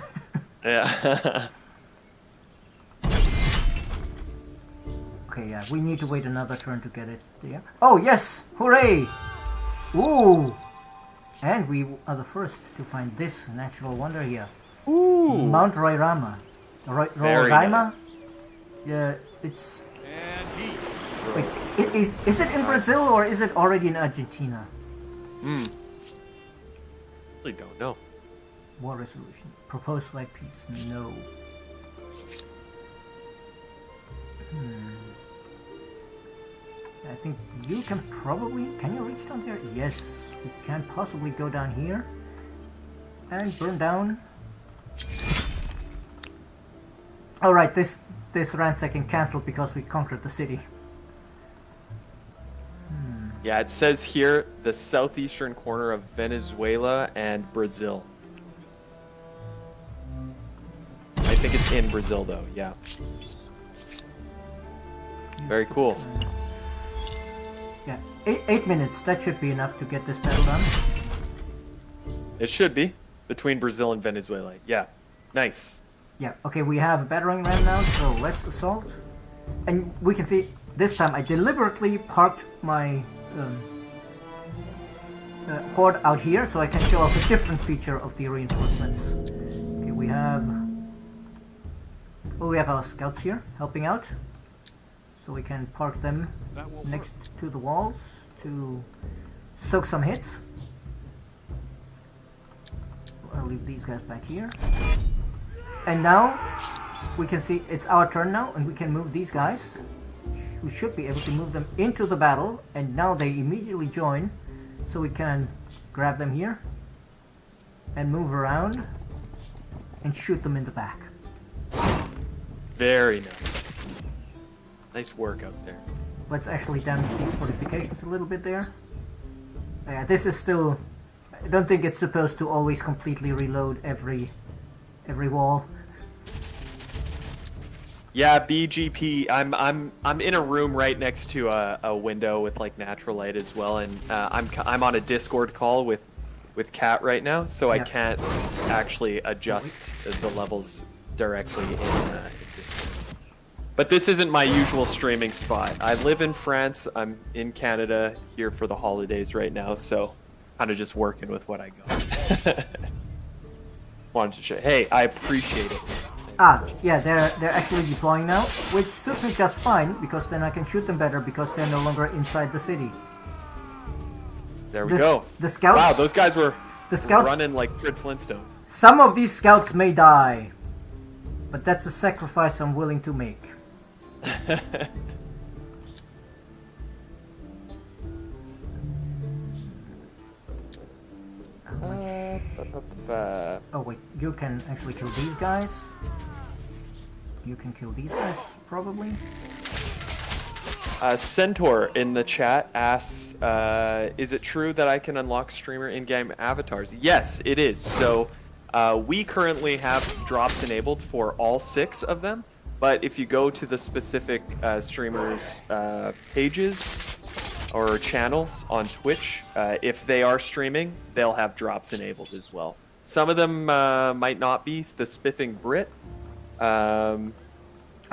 Yeah. Okay, yeah, we need to wait another turn to get it there. Oh, yes! Hooray! Ooh! And we are the first to find this natural wonder here. Ooh. Mount Roraima. Very Roraima? Yeah, it's... Wait, is it in Brazil or is it already in Argentina? Really don't know. War resolution. Proposed flag peace. No. I think you can probably... Can you reach down there? Yes, we can possibly go down here. And burn down. Alright, this ransacking cancelled because we conquered the city. Yeah, it says here the southeastern corner of Venezuela and Brazil. I think it's in Brazil though, yeah. Very cool. Yeah, 8 minutes, that should be enough to get this battle done. It should be. Between Brazil and Venezuela, yeah. Nice. Yeah, okay, we have a battering ram now, so let's assault. And we can see, this time I deliberately parked my horde out here, so I can show off a different feature of the reinforcements. Okay, we have our scouts here, helping out. So we can park them next to the walls to soak some hits. I'll leave these guys back here. And now we can see it's our turn now, and we can move these guys. We should be able to move them into the battle, and now they immediately join. So we can grab them here and move around and shoot them in the back. Very nice. Nice work out there. Let's actually damage these fortifications a little bit there. Yeah, this is still... I don't think it's supposed to always completely reload every wall. Yeah, BGP. I'm in a room right next to a window with like natural light as well, and I'm on a Discord call with Kat right now, so I can't actually adjust the levels directly in Discord. But this isn't my usual streaming spot. I live in France. I'm in Canada here for the holidays right now, so kind of just working with what I got. Wanted to show. Hey, I appreciate it. Ah, yeah, they're actually deploying now, which suits me just fine, because then I can shoot them better, because they're no longer inside the city. There we go. The scouts... Wow, those guys were scouts, running like Fred Flintstone. Some of these scouts may die, but that's a sacrifice I'm willing to make. Oh wait, you can actually kill these guys. You can kill these guys, probably. Centaur in the chat asks, is it true that I can unlock streamer in-game avatars? Yes, it is. So we currently have drops enabled for all 6 of them, but if you go to the specific streamers' pages or channels on Twitch, if they are streaming, they'll have drops enabled as well. Some of them might not be. The Spiffing Brit I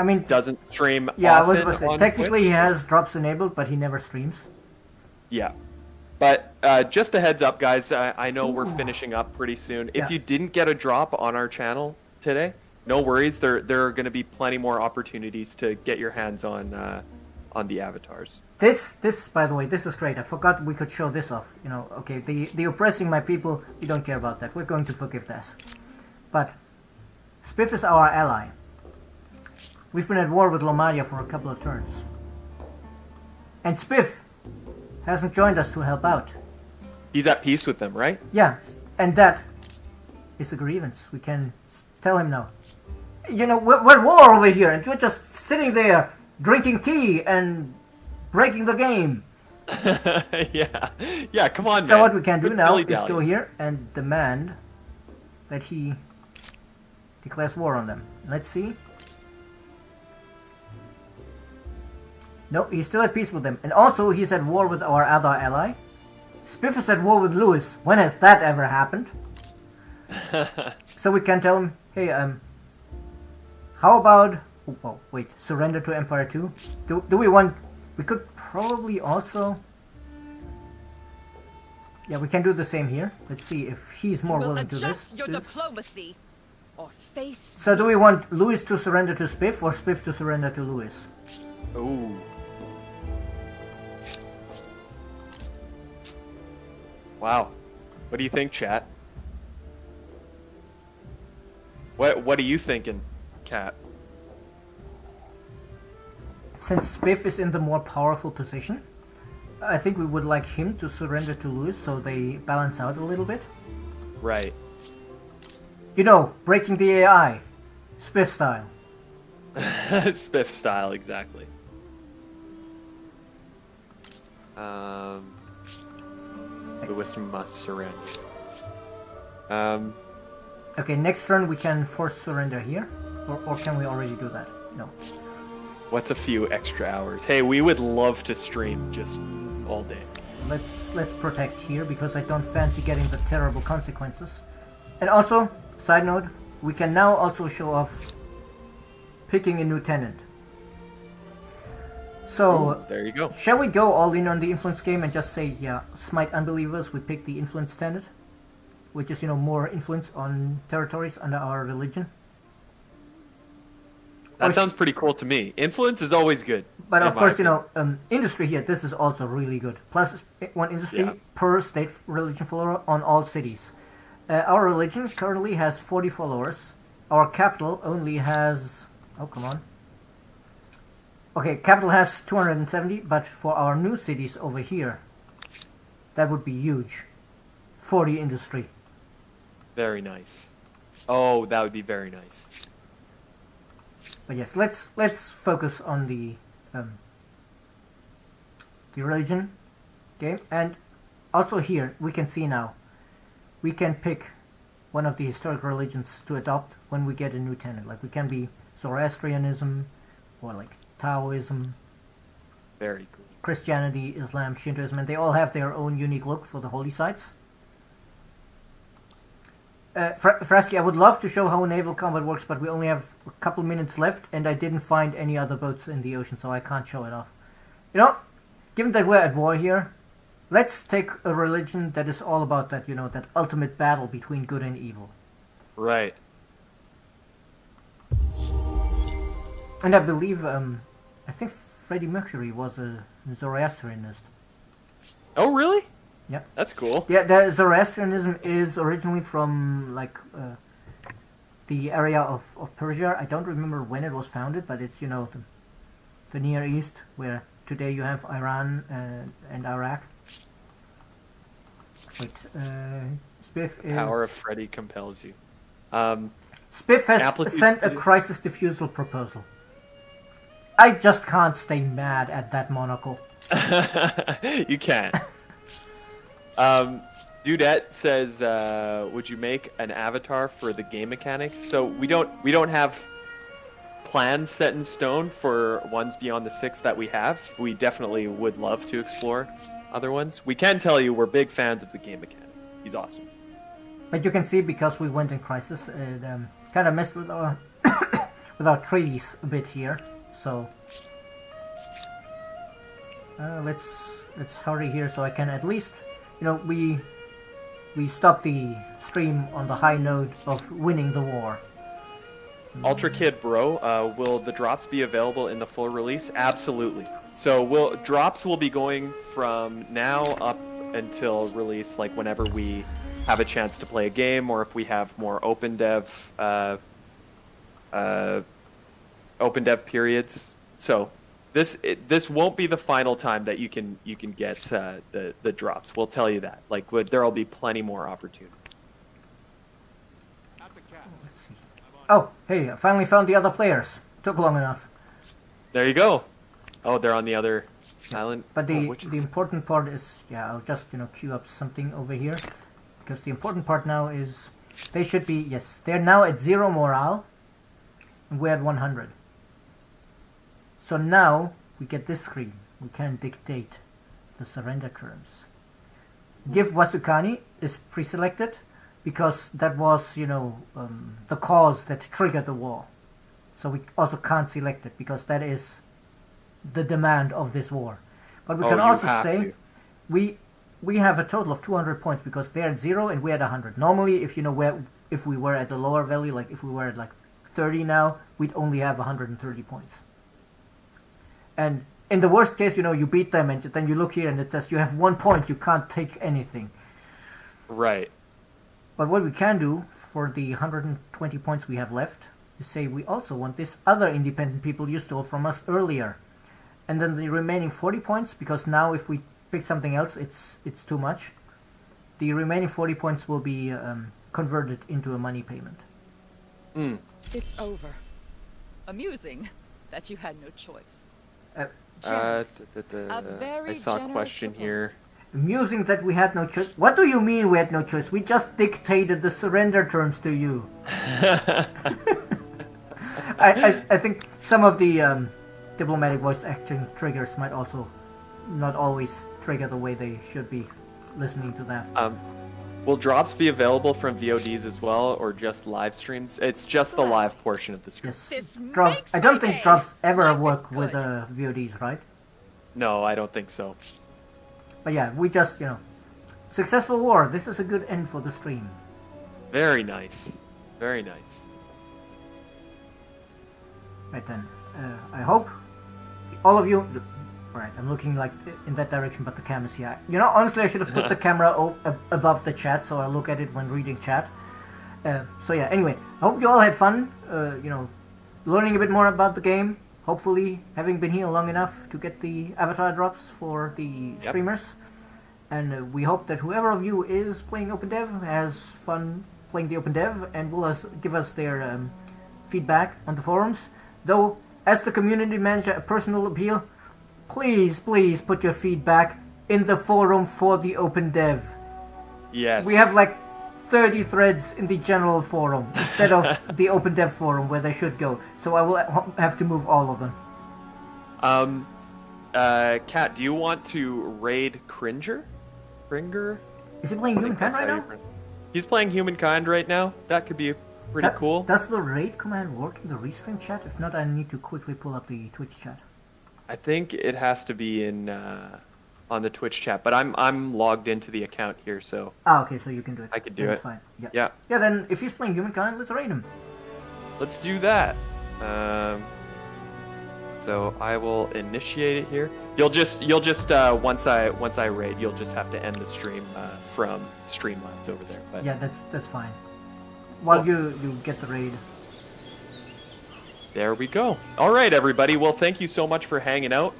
mean, doesn't stream yeah, often I was on technically Twitch. he has drops enabled, but he never streams. Yeah. But just a heads up, guys, I know we're finishing up pretty soon. If you didn't get a drop on our channel today, no worries. There are going to be plenty more opportunities to get your hands on the avatars. This, by the way, this is great. I forgot we could show this off. You know, okay, the oppressing my people, we don't care about that. We're going to forgive that. But Spiff is our ally. We've been at war with Lomadia for a couple of turns. And Spiff hasn't joined us to help out. He's at peace with them, right? Yeah, and that is a grievance. We can tell him now. You know, we're at war over here, and you're just sitting there drinking tea and breaking the game. Yeah, come on, man. So what we can do now is dilly-dally. go here and demand that he declares war on them. Let's see. No, he's still at peace with them. And also, he's at war with our other ally. Spiff is at war with Lewis. When has that ever happened? So we can tell him, hey, how about... Oh, wait, surrender to Empire 2? Do we want... We could probably also... Yeah, we can do the same here. Let's see if he's more willing to this. Adjust your diplomacy, or face. So do we want Lewis to surrender to Spiff, or Spiff to surrender to Lewis? Ooh. Wow. What do you think, chat? What are you thinking, Kat? Since Spiff is in the more powerful position, I think we would like him to surrender to Lewis so they balance out a little bit. Right. You know, breaking the AI. Spiff style. Spiff style, exactly. Lewis must surrender. Okay, next turn we can force surrender here. Or can we already do that? No. What's a few extra hours? Hey, we would love to stream just all day. Let's protect here because I don't fancy getting the terrible consequences. And also, side note, we can now also show off picking a new tenant. So, Ooh, there you go. shall we go all in on the influence game and just say, yeah, smite unbelievers, we pick the influence tenant? Which is, more influence on territories under our religion. That sounds pretty cool to me. Influence is always good. But of course, industry here, this is also really good. Plus one industry per state religion follower on all cities. Our religion currently has 40 followers. Our capital only has... Oh, come on. Okay, capital has 270, but for our new cities over here, that would be huge. 40 industry. Very nice. Oh, that would be very nice. But yes, let's focus on the religion game, and also here we can see now we can pick one of the historic religions to adopt when we get a new tenant. Like we can be Zoroastrianism or like Taoism, Very cool. Christianity, Islam, Shintoism, and they all have their own unique look for the holy sites. Frasky, I would love to show how naval combat works, but we only have a couple minutes left, and I didn't find any other boats in the ocean, so I can't show it off. Given that we're at war here, let's take a religion that is all about that, that ultimate battle between good and evil. Right. And I believe, I think Freddie Mercury was a Zoroastrianist. Oh, really? Yep. That's cool. Yeah, the Zoroastrianism is originally from, the area of Persia. I don't remember when it was founded, but it's, the Near East, where today you have Iran and Iraq. Wait, Spiff is... Power of Freddy compels you. Spiff has sent a crisis diffusal proposal. I just can't stay mad at that monocle. You can't. Dudette says, would you make an avatar for the game mechanics? So we don't have plans set in stone for ones beyond the 6 that we have. We definitely would love to explore other ones. We can tell you we're big fans of the game mechanic. He's awesome. But you can see, because we went in crisis, it kind of messed with our with our treaties a bit here. So let's hurry here so I can at least, we stop the stream on the high note of winning the war. Ultra Kid Bro, will the drops be available in the full release? Absolutely. So drops will be going from now up until release, like whenever we have a chance to play a game, or if we have more OpenDev periods. So this won't be the final time that you can get the drops. We'll tell you that. There will be plenty more opportunity. Oh, hey, I finally found the other players. Took long enough. There you go. Oh, they're on the other island. But the important part is, I'll just queue up something over here, because the important part now is they should be, yes, they're now at 0 morale, and we're at 100. So now we get this screen. We can dictate the surrender terms. Give Wasukani is pre-selected because that was, the cause that triggered the war. So we also can't select it because that is the demand of this war. But we can also say we have a total of 200 points because they're at 0 and we're at 100. Normally, if if we were at the lower value, like if we were at 30 now, we'd only have 130 points. And in the worst case, you beat them and then you look here and it says you have 1 point, you can't take anything. Right. But what we can do for the 120 points we have left is say we also want this other independent people you stole from us earlier. And then the remaining 40 points, because now if we pick something else, it's too much. The remaining 40 points will be converted into a money payment. It's over. Amusing that you had no choice. Uh, Generous. A very I saw a generous question proposal. here. Amusing that we had no choice. What do you mean we had no choice? We just dictated the surrender terms to you. I think some of the diplomatic voice acting triggers might also not always trigger the way they should be listening to that. Will drops be available from VODs as well, or just live streams? It's just the live portion of the stream. Yes. This Drops. makes I don't my think day. drops ever Life is work with good. VODs, right? No, I don't think so. But yeah, we just, successful war. This is a good end for the stream. Very nice. Very nice. Right then, I hope all of you. Right, I'm looking like in that direction, but the camera's here. Honestly, I should have put the camera above the chat, so I look at it when reading chat. So yeah, anyway, I hope you all had fun. Learning a bit more about the game. Hopefully, having been here long enough to get the avatar drops for the streamers. And we hope that whoever of you is playing OpenDev has fun playing the OpenDev and will give us their feedback on the forums. Though, as the community manager, a personal appeal, please put your feedback in the forum for the OpenDev. Yes. We have like 30 threads in the general forum instead of the OpenDev forum where they should go. So I will have to move all of them. Kat, do you want to raid Cringer? Is he playing Humankind right now? He's playing Humankind right now. That could be pretty cool. Does the raid command work in the restream chat? If not, I need to quickly pull up the Twitch chat. I think it has to be in on the Twitch chat, but I'm logged into the account here, so Okay, so you can do it. I could do That's it. fine. Yeah. Yeah. Yeah, then if he's playing Humankind, let's raid him. Let's do that. So I will initiate it here. You'll just once I raid, you'll just have to end the stream from Streamlabs over there. But Yeah, that's fine. While you get the raid. there we go. All right, everybody. Well, thank you so much for hanging out.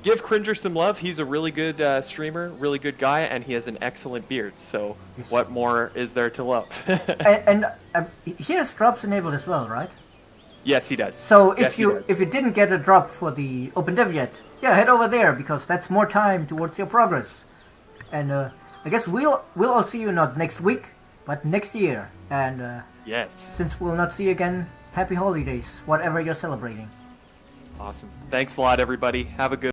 Give Cringer some love. He's a really good streamer, really good guy, and he has an excellent beard. So what more is there to love? and he has drops enabled as well, right? Yes, he does. So Yes, he does. if you didn't get a drop for the OpenDev yet, yeah, head over there because that's more time towards your progress. And I guess we'll all see you not next week, but next year. And Yes. since we'll not see you again, happy holidays, whatever you're celebrating. Awesome. Thanks a lot, everybody. Have a good